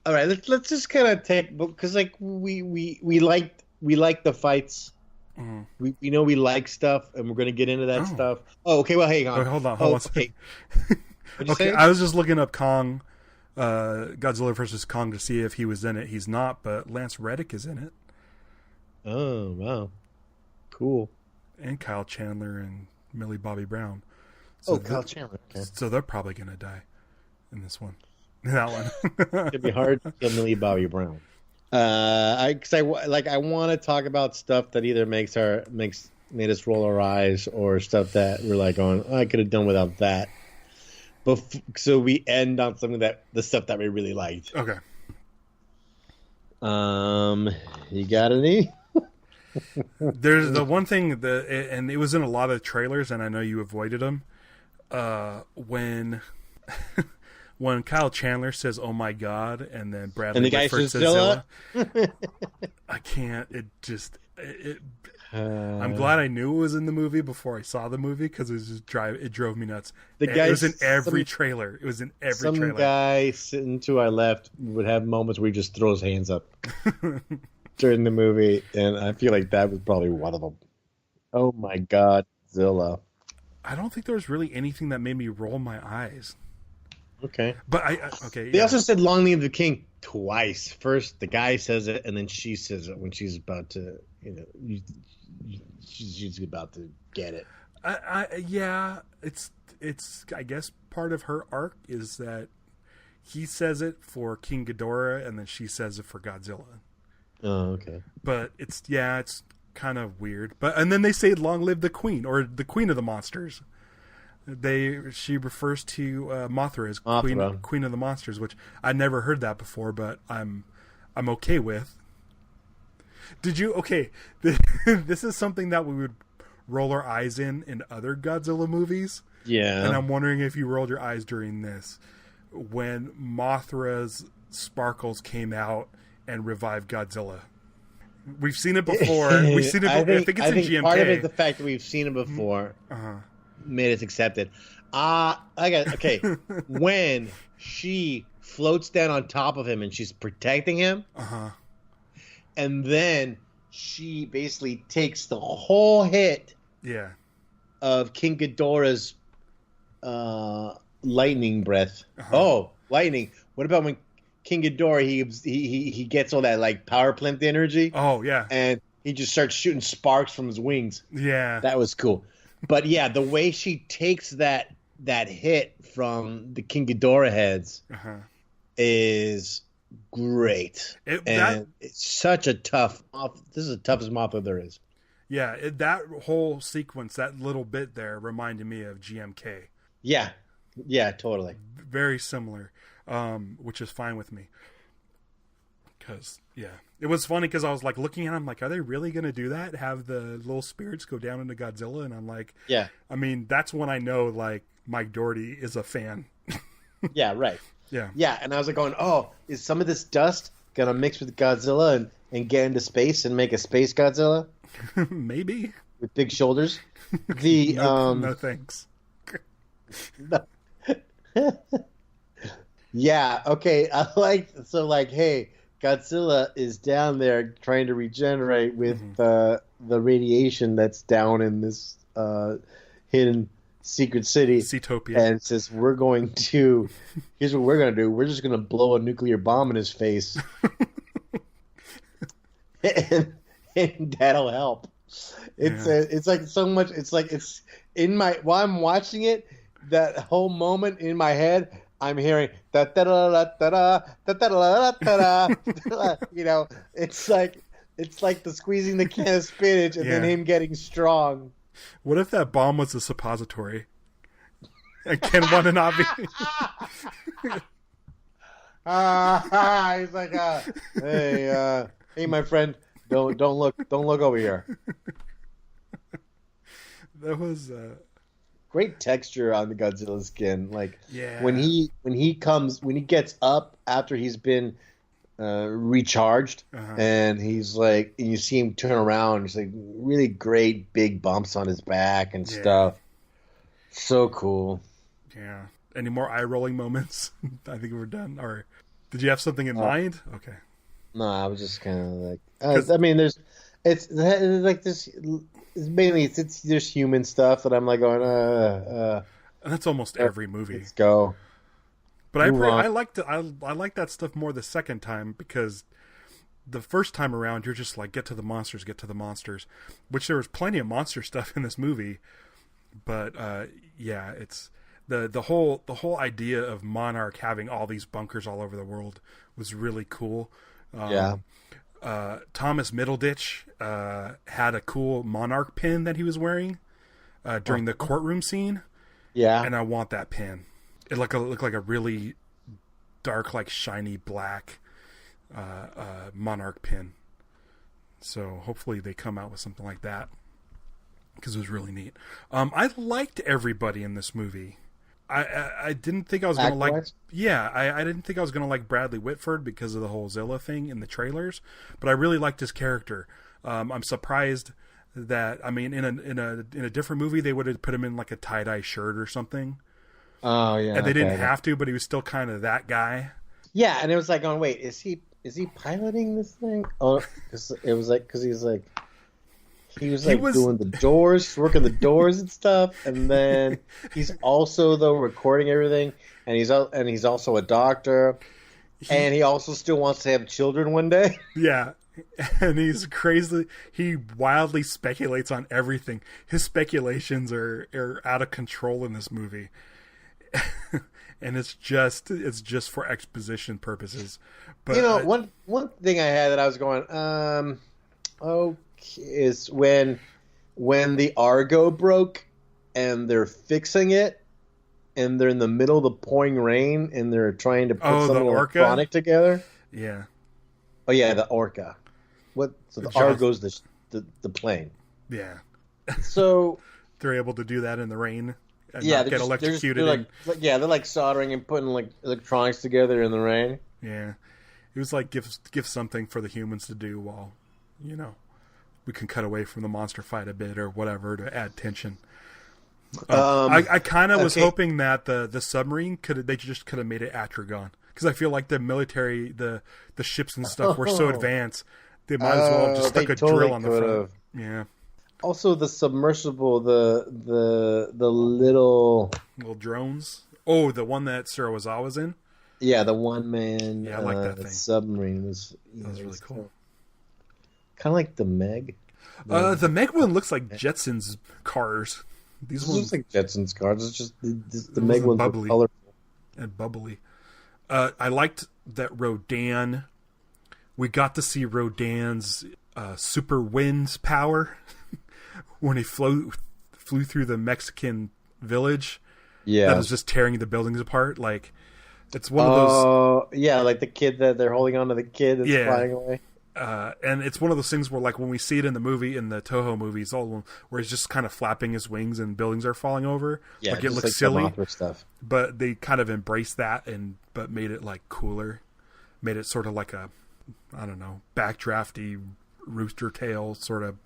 All right, let's just kind of take, because like we like the fights. Mm-hmm. We know we like stuff, and we're gonna get into that stuff. Oh, okay. Well, hang on. Wait, hold on. Okay. Okay, I was just looking up Kong, Godzilla versus Kong, to see if he was in it. He's not, but Lance Reddick is in it. Oh, wow. Cool. And Kyle Chandler and Millie Bobby Brown. So Kyle Chandler. Okay. So they're probably going to die in this one. That one. It'd be hard to kill Millie Bobby Brown. I want to talk about stuff that either made us roll our eyes, or stuff that we're like going, I could have done without that. So we end on something the stuff that we really liked. Okay. You got any? There's the one thing and it was in a lot of trailers, and I know you avoided them. When Kyle Chandler says, "Oh my God," and then Bradley and the guy says Zilla, I can't. I'm glad I knew it was in the movie before I saw the movie, because it drove me nuts. It was in every trailer. It was in every trailer. Some guy sitting to our left would have moments where he just throws hands up during the movie, and I feel like that was probably one of them. Oh my God, Zilla! I don't think there was really anything that made me roll my eyes. Okay, but They also said "Long Live the King" twice. First, the guy says it, and then she says it when she's about to, she's about to get it. It's I guess part of her arc is that he says it for King Ghidorah, and then she says it for Godzilla. Oh, okay. But it's kind of weird. And then they say "Long live the Queen," or the Queen of the Monsters. She refers to Mothra as Queen of the Monsters, which I never heard that before, but I'm okay with. Did you? Okay, this is something that we would roll our eyes in other Godzilla movies. Yeah. And I'm wondering if you rolled your eyes during this, when Mothra's sparkles came out and revived Godzilla. We've seen it before. I think it's in GMK. Part of it, the fact that we've seen it before, made us accept it. When she floats down on top of him and she's protecting him, and then she basically takes the whole hit of King Ghidorah's lightning breath. Oh, lightning! What about when King Ghidorah he gets all that like power plant energy? Oh yeah, and he just starts shooting sparks from his wings. Yeah, that was cool. But yeah, the way she takes that hit from the King Ghidorah heads is great. It's such a tough. This is the toughest Mothra there is. Yeah, that whole sequence, that little bit there, reminded me of GMK. Yeah, totally. Very similar, which is fine with me. Because it was funny because I was like looking at them like, are they really going to do that? Have the little spirits go down into Godzilla? And I'm like, yeah. I mean, that's when I know like Mike Dougherty is a fan. Yeah, right. Yeah. Yeah, and I was like going, oh, is some of this dust going to mix with Godzilla and get into space and make a space Godzilla? Maybe. With big shoulders? No thanks. Yeah, okay. Hey, Godzilla is down there trying to regenerate with the radiation that's down in this hidden secret city. Seatopia. And says, here's what we're going to do. We're just going to blow a nuclear bomb in his face. and that'll help. It's like so much. It's like it's in my, while I'm watching it, that whole moment in my head, I'm hearing da da da da da da da da da. You know, it's like the squeezing the can of spinach and then him getting strong. What if that bomb was a suppository? And Ken Watanabe. He's like, hey, my friend, don't look over here. That was great texture on the Godzilla skin. Like when he gets up after he's been recharged, and he's like, and you see him turn around, he's like really great big bumps on his back and stuff. So cool. Yeah. Any more eye rolling moments? I think we're done. Or did you have something in mind? Okay. No, I was just kind of like, I mean, it's like this. Mainly, there's human stuff that I'm like going, and that's almost every movie. Let's go. But I like that stuff more the second time, because the first time around you're just like, get to the monsters, which there was plenty of monster stuff in this movie. But it's the whole idea of Monarch having all these bunkers all over the world was really cool. Thomas Middleditch had a cool Monarch pin that he was wearing during the courtroom scene. Yeah, and I want that pin. It looked like a really dark, like shiny black Monarch pin. So hopefully they come out with something like that, because it was really neat. I liked everybody in this movie. I didn't think I was going to like... Yeah, I didn't think I was going to like Bradley Whitford because of the whole Zilla thing in the trailers, but I really liked his character. I'm surprised that, I mean, in a different movie, they would have put him in like a tie-dye shirt or something. Oh, yeah. And they didn't have to, but he was still kind of that guy. Yeah, and it was like, oh, wait, is he piloting this thing? Oh, it was like, because he was doing the doors, working the doors and stuff, and then he's also recording everything, and he's also a doctor, and he also still wants to have children one day. Yeah, and he's crazy. He wildly speculates on everything. His speculations are out of control in this movie, and it's just for exposition purposes. But you know, one thing I had that I was going, is when the Argo broke and they're fixing it and they're in the middle of the pouring rain and they're trying to put something electronic together. Yeah. Oh yeah, the Orca. So the Argo's the plane. Yeah. So they're able to do that in the rain and not get electrocuted. They're like soldering and putting like electronics together in the rain. Yeah. It was like give something for the humans to do while, we can cut away from the monster fight a bit or whatever to add tension. I kind of was hoping that the submarine could have made it Atragon, because I feel like the military, the ships and stuff were so advanced, they might as well have just stuck a drill on the front. Yeah. Also, the submersible, the little drones. Oh, the one that Sarawazawa's in. Yeah, the one man. Yeah, I like that thing. Submarine was really cool. Kind of like the Meg. The Meg one looks like Jetsons cars. These ones looks like Jetsons cars. It's just the Meg ones are colorful and bubbly. I liked that Rodan. We got to see Rodan's super winds power when he flew through the Mexican village. Yeah, that was just tearing the buildings apart. Like, it's one of those. Yeah, like the kid that they're holding on to the kid that's flying away. And it's one of those things where, like, when we see it in the movie, in the Toho movies, all where he's just kind of flapping his wings and buildings are falling over. Yeah, like, it looks silly. Stuff. But they kind of embraced that but made it like cooler, made it sort of like a, I don't know, backdrafty rooster tail sort of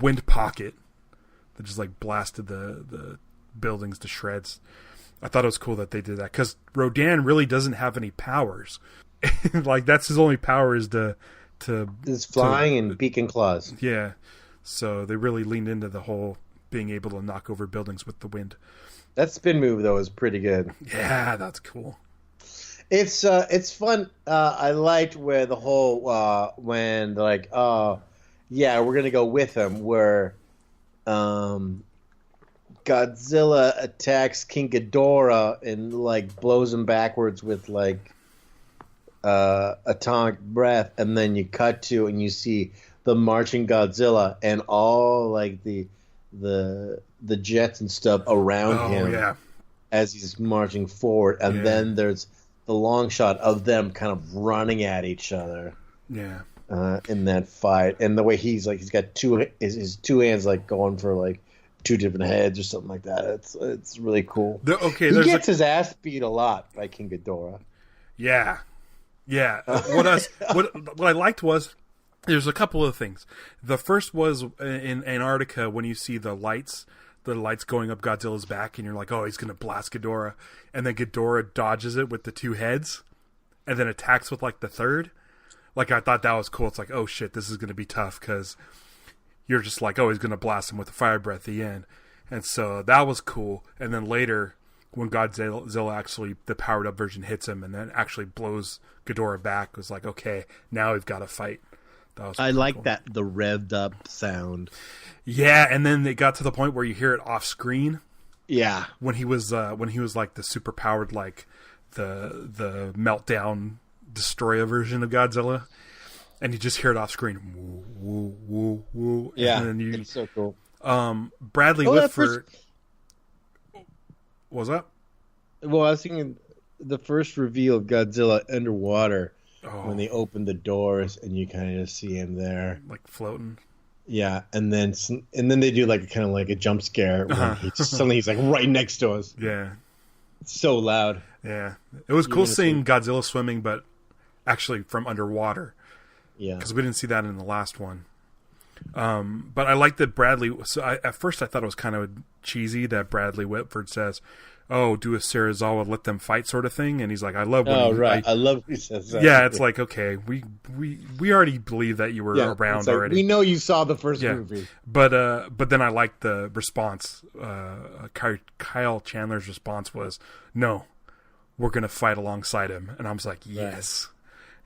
wind pocket that just like blasted the buildings to shreds. I thought it was cool that they did that because Rodan really doesn't have any powers. Like, that's his only power is is flying and beacon claws. Yeah, so they really leaned into the whole being able to knock over buildings with the wind. That spin move though is pretty good. Yeah, that's cool. It's fun. I liked where the whole when they're like, oh yeah, we're gonna go with him. Where Godzilla attacks King Ghidorah and like blows him backwards with like atomic breath, and then you cut to and you see the marching Godzilla and all like the jets and stuff around him as he's marching forward, and then there's the long shot of them kind of running at each other. Yeah. In that fight, and the way he's got his two hands like going for like two different heads or something like that. It's really cool. He gets his ass beat a lot by King Ghidorah. Yeah. Yeah. What I liked was there's a couple of things. The first was in Antarctica when you see the lights going up Godzilla's back, and you're like, oh, he's going to blast Ghidorah. And then Ghidorah dodges it with the two heads and then attacks with like the third. Like, I thought that was cool. It's like, oh shit, this is going to be tough because you're just like, oh, he's going to blast him with a fire breath at the end. And so that was cool. And then later, when Godzilla actually, the powered up version hits him and then actually blows Ghidorah back, it was like, okay, now we've got to fight. I like cool. That, the revved up sound. Yeah, and then it got to the point where you hear it off screen. Yeah. When he was like the super powered, like the meltdown destroyer version of Godzilla, and you just hear it off screen. Woo, woo, woo, woo. Yeah, and then it's so cool. Bradley Whitford. What was that? Well, I was thinking the first reveal of Godzilla underwater when they open the doors and you kind of see him there, like floating. Yeah, and then they do like kind of like a jump scare when suddenly he's like right next to us. Yeah, it's so loud. Yeah, it was cool seeing Godzilla swimming, but actually from underwater. Yeah, because we didn't see that in the last one. But I like that Bradley. So at first I thought it was kind of cheesy that Bradley Whitford says, "Oh, do a Serizawa, let them fight," sort of thing, and he's like, "I love." When I love when he says that. Yeah, it's like, okay, we already believe that you were around like, already. We know you saw the first movie. But then I liked the response. Kyle Chandler's response was, "No, we're gonna fight alongside him," and I was like, "Yes." Right.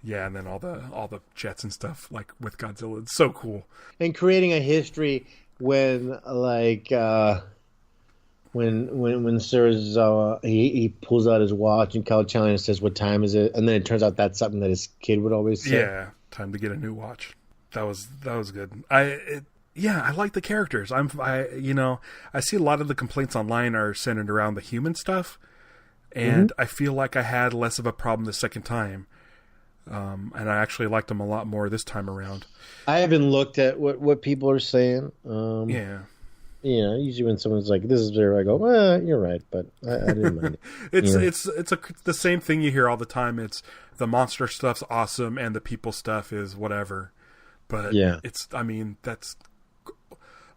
Yeah, and then all the jets and stuff like with Godzilla, it's so cool. And creating a history when like when Serizawa he pulls out his watch and Kyle Chandler says, "What time is it?" And then it turns out that's something that his kid would always say. Yeah, time to get a new watch. That was good. I like the characters. I see a lot of the complaints online are centered around the human stuff, and I feel like I had less of a problem the second time. And I actually liked them a lot more this time around. I haven't looked at what people are saying. Usually when someone's like, "This is there," I go, "Well, you're right," but I didn't mind it. It's the same thing you hear all the time. It's the monster stuff's awesome and the people stuff is whatever. But that's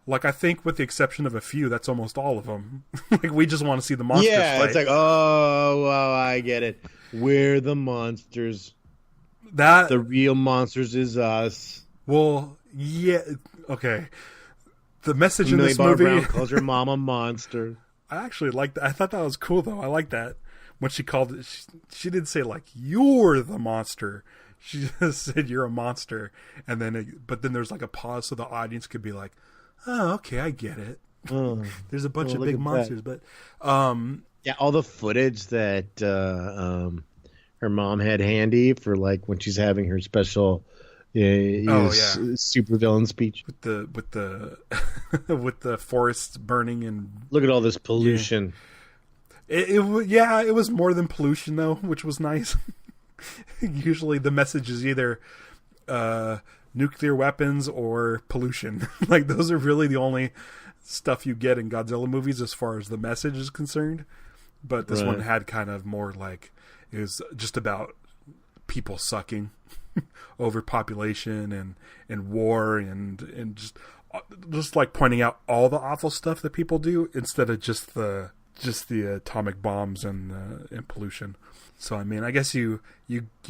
like, I think with the exception of a few, that's almost all of them. Like, we just want to see the monsters fight. It's like, oh, well, I get it. We're the monsters. That the real monsters is us. Well, yeah, okay. The message in this movie Brown calls her mom a monster. I actually liked that. I thought that was cool, though. I like that when she called it. She didn't say like, "You're the monster." She just said, "You're a monster," and then but then there's like a pause so the audience could be like, "Oh, okay, I get it." There's a bunch of big monsters, but all the footage that her mom had handy for like when she's having her special supervillain speech with the with the forests burning and look at all this pollution. It was more than pollution though, which was nice. Usually the message is either nuclear weapons or pollution. Like, those are really the only stuff you get in Godzilla movies as far as the message is concerned. But this one had kind of more like, it was just about people sucking, overpopulation and war and just like pointing out all the awful stuff that people do instead of just the atomic bombs and pollution. So I mean, I guess you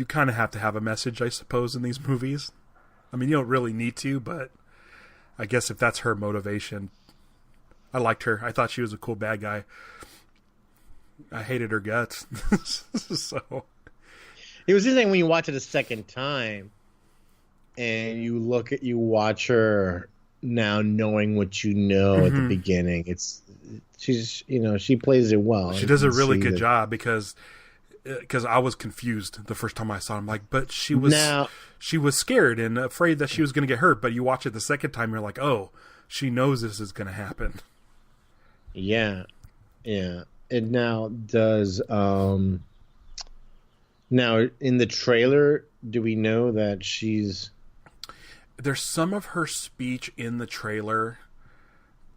kind of have to have a message, I suppose, in these movies. I mean, you don't really need to, but I guess if that's her motivation, I liked her. I thought she was a cool bad guy. I hated her guts. So it was interesting when you watch it a second time and you watch her now knowing what you know at the beginning. She plays it well. She does a really good job because I was confused the first time I saw him. Like, but she was scared and afraid that she was going to get hurt. But you watch it the second time, you're like, oh, she knows this is going to happen. Yeah. And now now in the trailer, do we know that there's some of her speech in the trailer,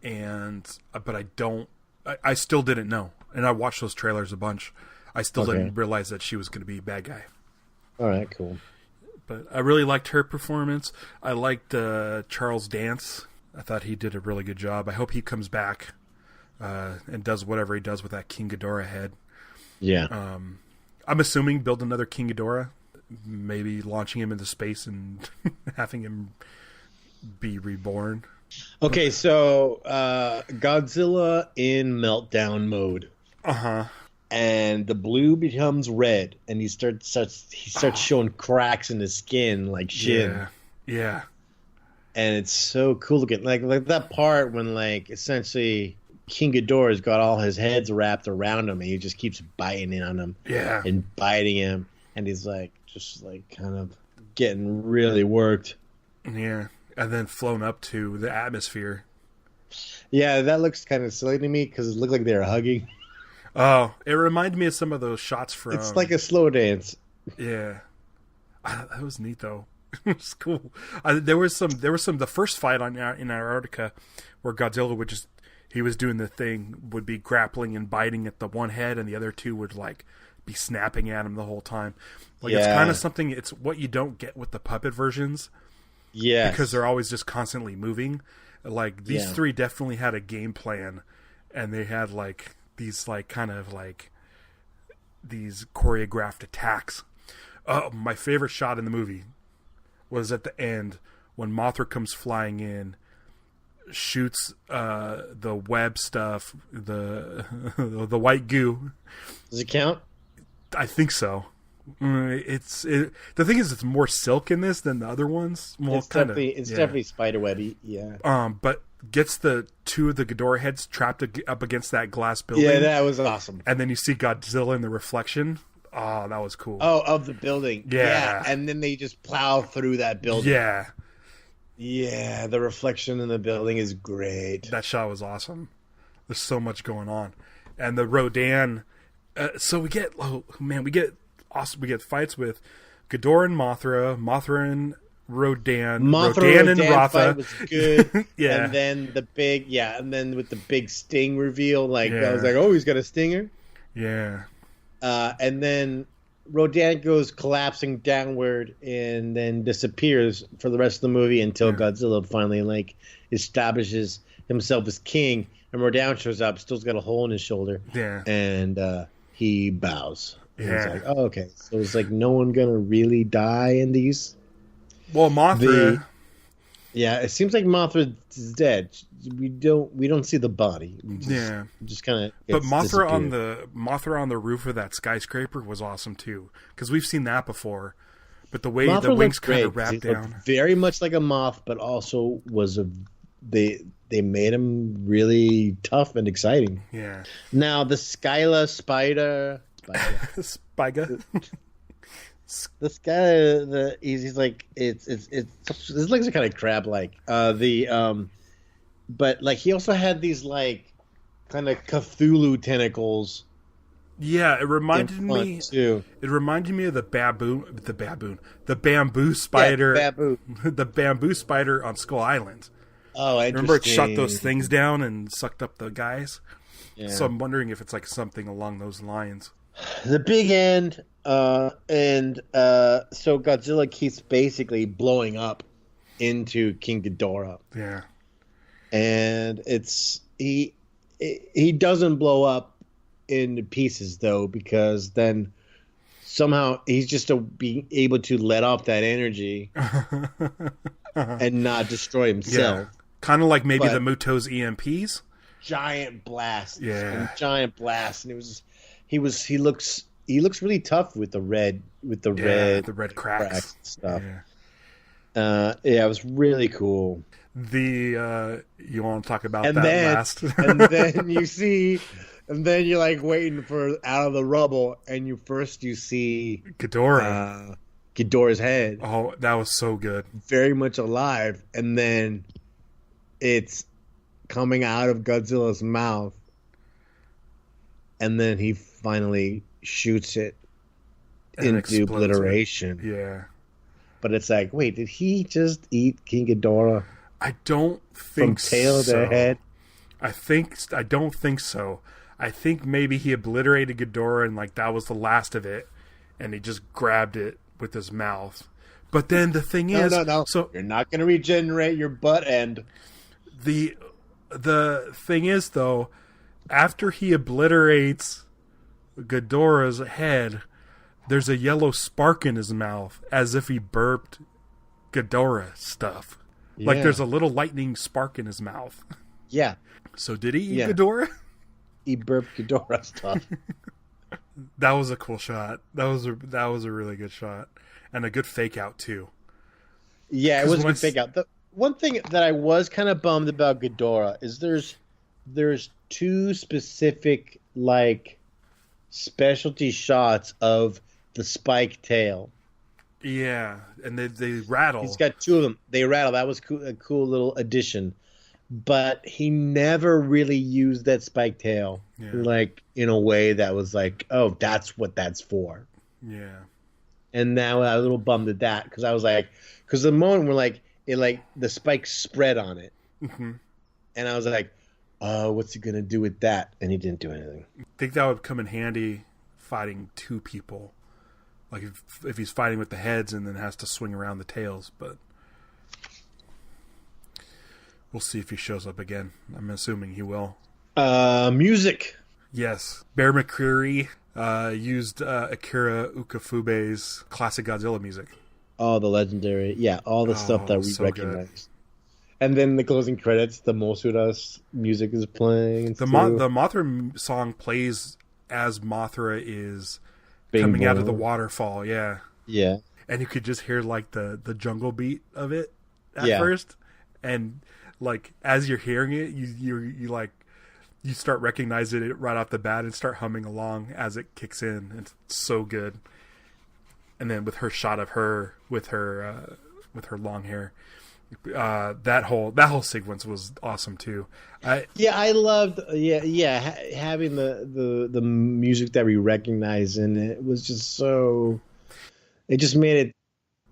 but I still didn't know. And I watched those trailers a bunch. I still didn't realize that she was going to be a bad guy. All right, cool. But I really liked her performance. I liked Charles Dance. I thought he did a really good job. I hope he comes back and does whatever he does with that King Ghidorah head. Yeah. I'm assuming build another King Ghidorah, maybe launching him into space and having him be reborn. Okay, so Godzilla in meltdown mode. Uh-huh. And the blue becomes red, and he starts showing cracks in his skin like shin. Yeah. And it's so cool looking. Like that part when like essentially King Ghidorah's got all his heads wrapped around him, and he just keeps biting in on him. Yeah. And biting him, and he's like just like kind of getting really worked. Yeah. And then flown up to the atmosphere. Yeah, that looks kind of silly to me because it looked like they were hugging. Oh, it reminded me of some of those shots from... It's like a slow dance. Yeah. That was neat, though. It was cool. There was some, the first fight in Antarctica where Godzilla he was doing the thing, would be grappling and biting at the one head, and the other two would, like, be snapping at him the whole time. Like, It's kind of something, it's what you don't get with the puppet versions. Yeah. Because they're always just constantly moving. Like, these three definitely had a game plan, and they had, like... these like kind of like these choreographed attacks. My favorite shot in the movie was at the end when Mothra comes flying in, shoots the web stuff, the white goo. Does it count? I think so. The thing is, it's more silk in this than the other ones. Well, it's definitely spiderwebby. Yeah. But gets the two of the Ghidorah heads trapped up against that glass building. Yeah, that was awesome. And then you see Godzilla in the reflection. Oh, that was cool. Oh, of the building. Yeah. And then they just plow through that building. Yeah. Yeah, the reflection in the building is great. That shot was awesome. There's so much going on. And the Rodan. So we get fights with Ghidorah and Mothra and Rodan, Rodan and Rafa. Fight was good. Yeah. And then and then with the big sting reveal, I was like, oh, he's got a stinger. Yeah. And then Rodan goes collapsing downward and then disappears for the rest of the movie until Godzilla finally establishes himself as king, and Rodan shows up, still's got a hole in his shoulder. Yeah. And he bows. And Yeah. he's like, oh, okay. So it's like no one gonna really die in these. Well, Mothra. It seems like Mothra's dead. We don't see the body. Just kind of. But Mothra on the roof of that skyscraper was awesome too, because we've seen that before. But the way Mothra the wings great, kind of wrapped down, very much like a moth, but also they made him really tough and exciting. Yeah. Now the Skyla spider. Spiga. This guy, he's like his legs are kind of crab like. But like he also had these like kind of Cthulhu tentacles Yeah, it reminded me too. It reminded me of the bamboo spider, Yeah, bamboo. the bamboo spider on Skull Island. Oh, interesting. Remember it shot those things down and sucked up the guys? Yeah. So I'm wondering if it's like something along those lines. The big end, so Godzilla keeps basically blowing up into King Ghidorah. Yeah. And he doesn't blow up into pieces though, because then somehow he's just being able to let off that energy and not destroy himself. Yeah. Kind of like maybe the Muto's EMPs. Giant blast. Yeah. And giant blast, and he looks really tough with the red red cracks and stuff. Yeah. It was really cool. You want to talk about that last? And then you see, and then you're like waiting for out of the rubble, and you see Ghidorah's head. Oh, that was so good. Very much alive, and then it's coming out of Godzilla's mouth, and then he finally shoots it into obliteration. Yeah. But it's like, wait, did he just eat King Ghidorah? I don't think from tail to head. I don't think so. I think maybe he obliterated Ghidorah and like that was the last of it, and he just grabbed it with his mouth. But then the thing is, no. So you're not going to regenerate your butt end. The thing is though, after he obliterates Ghidorah's head, there's a yellow spark in his mouth as if he burped Ghidorah stuff. Yeah. Like there's a little lightning spark in his mouth. Yeah. So did he eat Ghidorah? He burped Ghidorah stuff. That was a cool shot. That was a really good shot. And a good fake out too. Yeah, it was a good fake out. The one thing that I was kind of bummed about Ghidorah is there's two specific like specialty shots of the spike tail. Yeah, and they rattle. He's got two of them. They rattle. That was a cool little addition. But he never really used that spike tail like in a way that was like, oh, that's what that's for. Yeah. And now I was a little bummed at that because I was like, because the moment where like it like the spike spread on it, and I was like, oh, what's he gonna do with that? And he didn't do anything. I think that would come in handy fighting two people. Like if he's fighting with the heads and then has to swing around the tails, but we'll see if he shows up again. I'm assuming he will. Music. Yes. Bear McCreary used Akira Ukafube's classic Godzilla music. Oh, the legendary. Yeah, all the stuff that we recognize. Good. And then the closing credits, the Mosuda's music is playing. The Mothra song plays as Mothra is coming out of the waterfall, yeah. Yeah. And you could just hear like the jungle beat of it at first. And like as you're hearing it, you start recognizing it right off the bat and start humming along as it kicks in. It's so good. And then with her shot of her with her long hair, that whole sequence was awesome too. I loved having the music that we recognize, and it was just so. It just made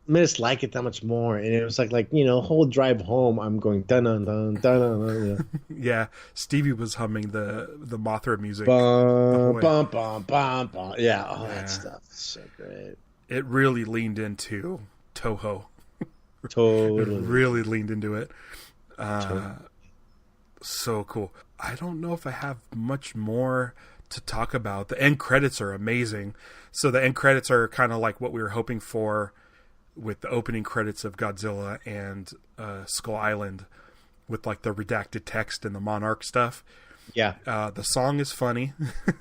us like it that much more, and it was like whole drive home I'm going dun dun dun dun dun. Yeah, Stevie was humming the Mothra music. Bum, bum, bum, bum, bum. Yeah, that stuff is so great. It really leaned into Toho. Totally. It really leaned into it. So cool. I don't know if I have much more to talk about. The end credits are amazing. So the end credits are kind of like what we were hoping for with the opening credits of Godzilla and Skull Island with like the redacted text and the Monarch stuff. Yeah. The song is funny.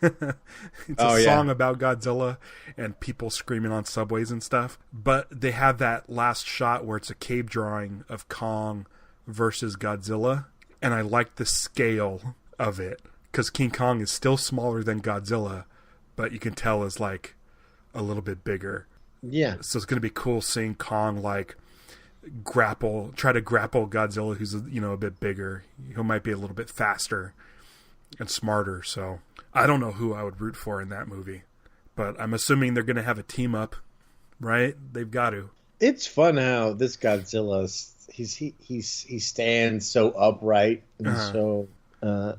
It's a song about Godzilla and people screaming on subways and stuff. But they have that last shot where it's a cave drawing of Kong versus Godzilla. And I like the scale of it because King Kong is still smaller than Godzilla, but you can tell is like a little bit bigger. Yeah. So it's going to be cool seeing Kong like try to grapple Godzilla, who's a bit bigger. He might be a little bit faster. and smarter. So I don't know who I would root for in that movie, but I'm assuming they're going to have a team up, right? They've got to. It's fun how this Godzilla, he stands so upright and so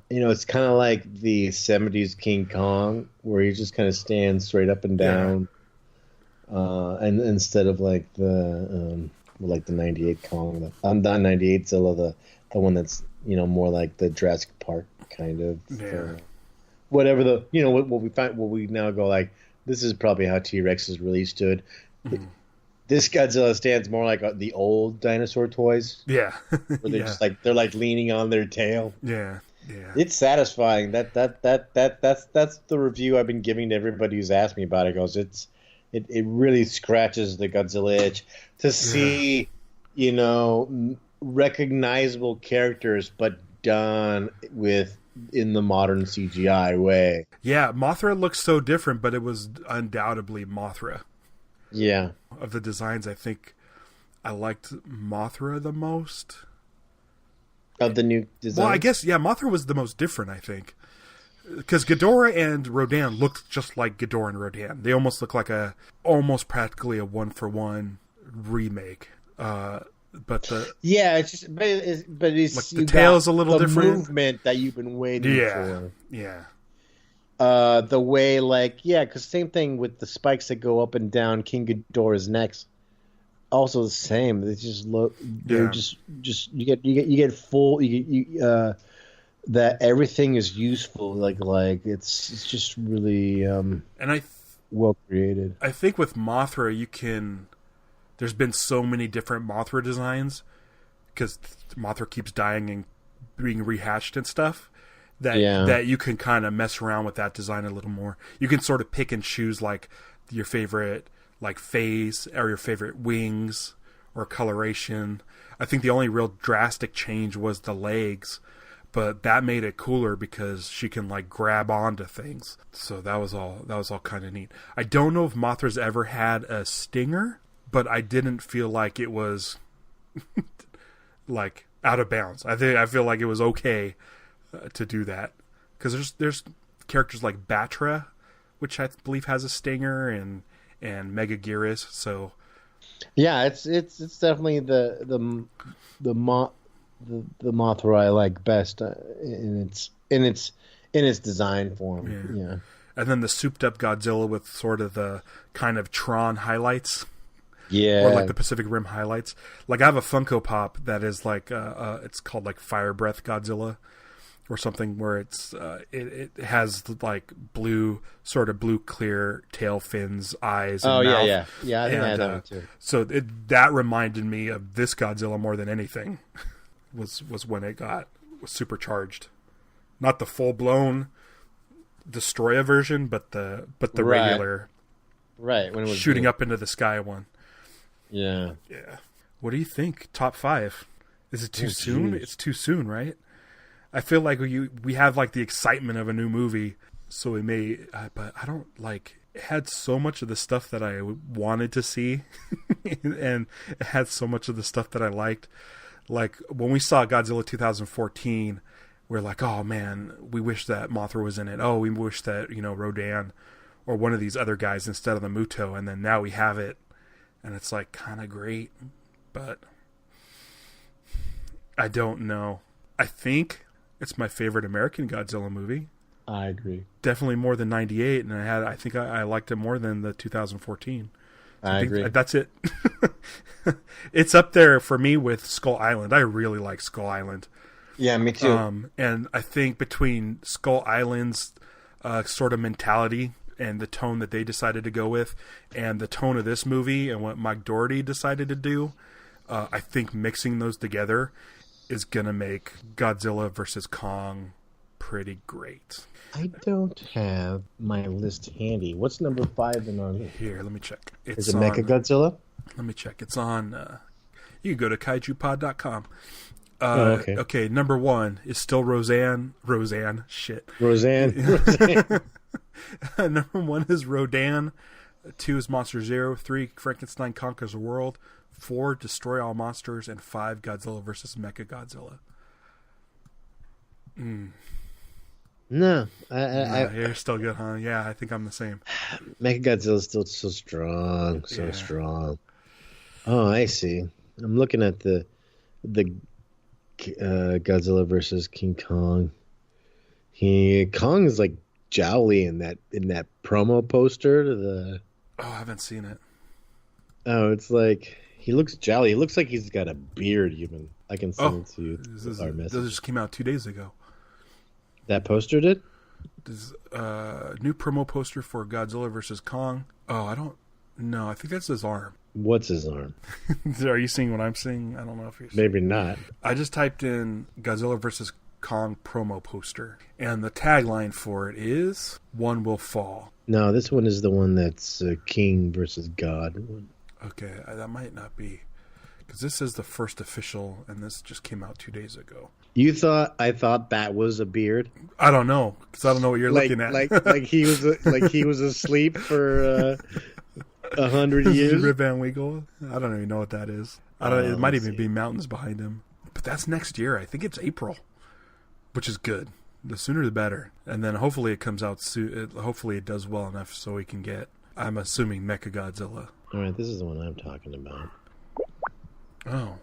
it's kind of like the 70s King Kong, where he just kind of stands straight up and down, and instead of like the 98 Kong, not 98 Zilla, the one that's more like the Jurassic Park kind of whatever the what we now go like, this is probably how T-Rexes really stood. Mm-hmm. This Godzilla stands more like the old dinosaur toys. Yeah. Where they're just like, they're like leaning on their tail. Yeah. Yeah. It's satisfying. That's the review I've been giving to everybody who's asked me about it. It really scratches the Godzilla itch to see, recognizable characters but done in the modern CGI way. Yeah, Mothra looks so different, but it was undoubtedly Mothra. Yeah. Of the designs, I think I liked Mothra the most. Of the new design? Well, I guess, Mothra was the most different, I think. Because Ghidorah and Rodan looked just like Ghidorah and Rodan. They almost look like almost practically a one-for-one remake. But the... Yeah, it's just... But it's... Like the tail is a little different. The movement that you've been waiting for. Yeah. The way, because same thing with the spikes that go up and down King Ghidorah's necks. Also the same. They just look. They're just you get full. That everything is useful. Like it's just really well created. I think with Mothra, there's been so many different Mothra designs because Mothra keeps dying and being rehashed and stuff. That you can kind of mess around with that design a little more. You can sort of pick and choose like your favorite face or your favorite wings or coloration. I think the only real drastic change was the legs, but that made it cooler because she can grab onto things. So that was all kind of neat. I don't know if Mothra's ever had a stinger, but I didn't feel like it was out of bounds. I feel like it was okay to do that, because there's characters like Batra, which I believe has a stinger, and Megaguirus. So yeah, it's definitely the Mothra I like best in its design form. Yeah. And then the souped up Godzilla with sort of the kind of Tron highlights. Yeah. Or the Pacific Rim highlights. I have a Funko Pop that is it's called Fire Breath Godzilla, or something, where it has blue clear tail fins, eyes, and mouth. Yeah. I think I had that one too. So that reminded me of this Godzilla more than anything. was when it was supercharged, not the full blown Destroyer version, but the regular, right, when it was shooting up into the sky one. Yeah. What do you think? Top 5? Is it too soon? Geez. It's too soon, right? I feel like we have the excitement of a new movie, so we may, but I don't it had so much of the stuff that I wanted to see, and it had so much of the stuff that I liked. When we saw Godzilla 2014, we're like, oh man, we wish that Mothra was in it. Oh, we wish that Rodan or one of these other guys instead of the Muto, and then now we have it, and it's kind of great, but I don't know. I think it's my favorite American Godzilla movie. I agree. Definitely more than 98, and I think I liked it more than the 2014. I agree. That's it. It's up there for me with Skull Island. I really like Skull Island. Yeah, me too. And I think between Skull Island's sort of mentality and the tone that they decided to go with, and the tone of this movie and what Mike Dougherty decided to do, I think mixing those together is gonna make Godzilla versus Kong pretty great. I don't have my list handy. What's number 5 in our list? Here, let me check. Is it Mechagodzilla? Let me check. It's on. You can go to kaijupod.com. Okay. Okay, number 1 is still Roseanne. Shit. Roseanne. Number 1 is Rodan. 2 is Monster Zero. 3, Frankenstein Conquers the World. 4, Destroy All Monsters. And 5, Godzilla vs. Mechagodzilla. No, You're still good, huh? Yeah, I think I'm the same. Mechagodzilla is still so strong, strong. Oh, I see. I'm looking at the Godzilla versus King Kong. Kong is like jowly in that promo poster. I haven't seen it. Oh, it's like he looks jolly. He looks like he's got a beard. Even I can send it to you. This just came out 2 days ago. That poster did. This new promo poster for Godzilla versus Kong. Oh, I don't know. I think that's his arm. What's his arm? Are you seeing what I'm seeing? I don't know if you're seeing. Maybe not. I just typed in Godzilla versus Kong promo poster, and the tagline for it is "One will fall." No, this one is the one that's King versus God. Okay, that might not be, because this is the first official, and this just came out 2 days ago. I thought that was a beard? I don't know, because I don't know what you're looking at. like he was asleep for 100 years. Rip Van Winkle. I don't even know what that is. It might even be mountains behind him. But that's next year. I think it's April, which is good. The sooner the better. And then hopefully it comes out soon. Hopefully it does well enough so we can get, I'm assuming, Mechagodzilla. All right, this is the one I'm talking about. Oh.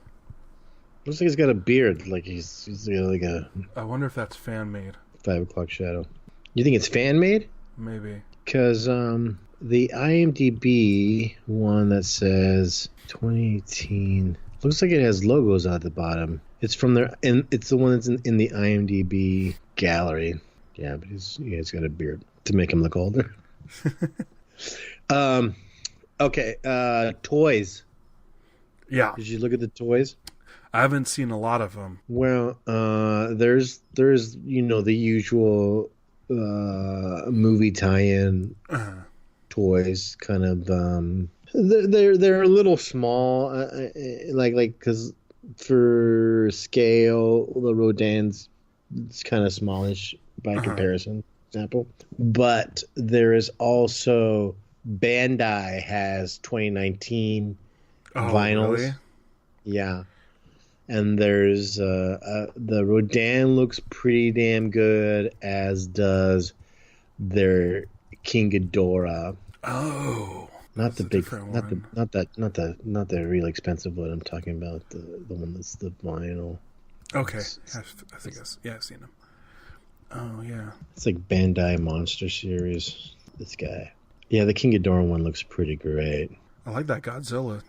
Looks like he's got a beard. Like he's like a. I wonder if that's fan made. 5 o'clock shadow. You think it's fan made? Maybe. Because the IMDb one that says 2018 looks like it has logos at the bottom. It's from their, and it's the one that's in the IMDb gallery. Yeah, but he's got a beard to make him look older. Okay, toys. Yeah. Did you look at the toys? I haven't seen a lot of them. Well, there's the usual movie tie-in toys, kind of. They're a little small, like because for scale, the Rodan's it's kind of smallish by comparison, example. But there is also Bandai has 2019 vinyls. Really? Yeah. And there's the Rodan looks pretty damn good, as does their King Ghidorah. Oh, not the big, not the real expensive one. I'm talking about the one that's the vinyl. Okay, I think I've seen them. Oh yeah, it's like Bandai Monster Series. This guy, yeah, the King Ghidorah one looks pretty great. I like that Godzilla.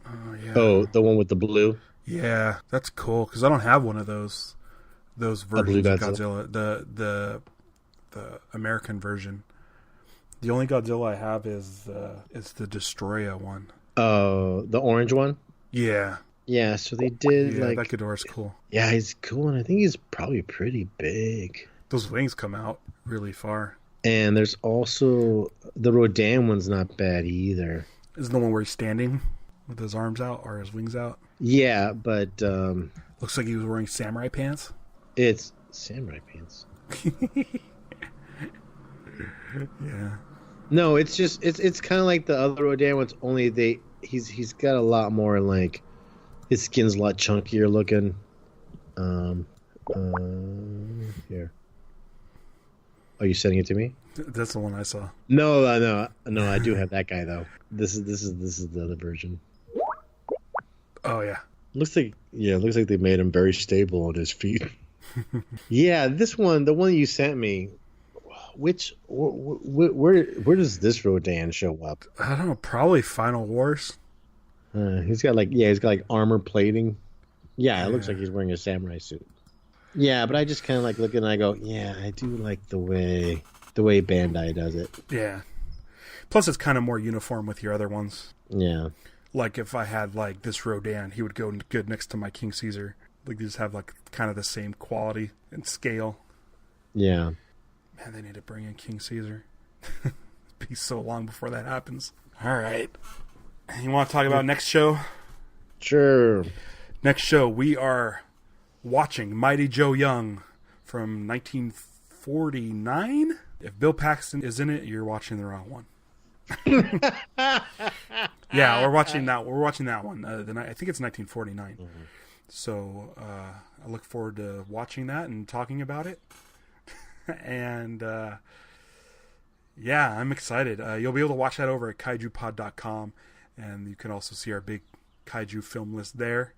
Oh yeah. Oh, the one with the blue. Yeah, that's cool because I don't have one of those versions of Godzilla. The American version. The only Godzilla I have is the Destroya one. Oh, the orange one. Yeah. Yeah. So they did that Ghidorah's cool. Yeah, he's cool, and I think he's probably pretty big. Those wings come out really far. And there's also the Rodan one's not bad either. Isn't the one where he's standing with his arms out or his wings out? Yeah, but looks like he was wearing samurai pants. It's samurai pants. Yeah. No, it's just it's kind of like the other Rodan ones. Only he's got a lot more like his skin's a lot chunkier looking. Here. Are you sending it to me? That's the one I saw. No. I do have that guy though. This is the other version. Oh yeah. Looks like they made him very stable on his feet. Yeah, this one, the one you sent me. Where does this Rodan show up? I don't know. Probably Final Wars. He's got like armor plating. Yeah, it looks like he's wearing a samurai suit. Yeah, but I just kind of like look and I go, yeah, I do like the way Bandai does it. Yeah. Plus, it's kind of more uniform with your other ones. Yeah. Like if I had like this Rodan, he would go good next to my King Caesar. Like they just have like kind of the same quality and scale. Yeah. Man, they need to bring in King Caesar. It'll be so long before that happens. All right. You want to talk about next show? Sure. Next show, we are watching Mighty Joe Young from 1949. If Bill Paxton is in it, you're watching the wrong one. Yeah, we're watching that. We're watching that one. I think it's 1949. So I look forward to watching that and talking about it. And yeah, I'm excited. You'll be able to watch that over at kaijupod.com, and you can also see our big kaiju film list there,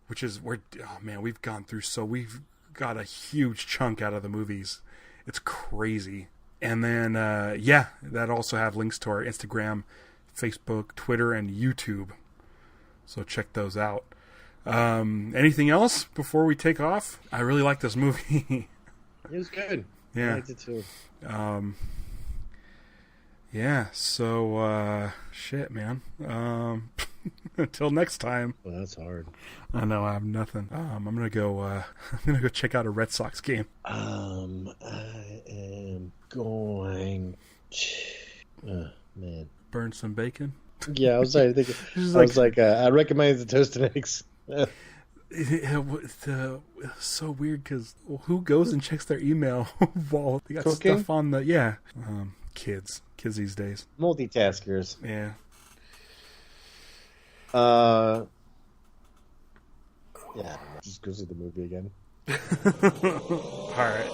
which is where, oh man, we've got a huge chunk out of the movies. It's crazy. And then that also have links to our Instagram, Facebook, Twitter, and YouTube, so check those out. Anything else before we take off? I really like this movie. It was good. Yeah, I liked it too. Yeah, so shit, man. Until next time. Well, that's hard. I know, I have nothing. I'm gonna go check out a Red Sox game. I am going to, man. Burn some bacon. Yeah, I was thinking. I recognize the toast and eggs. It's so weird because who goes and checks their email while they got Cooking? Stuff on the kids these days, Multitaskers. yeah. Yeah, just go see the movie again. All right.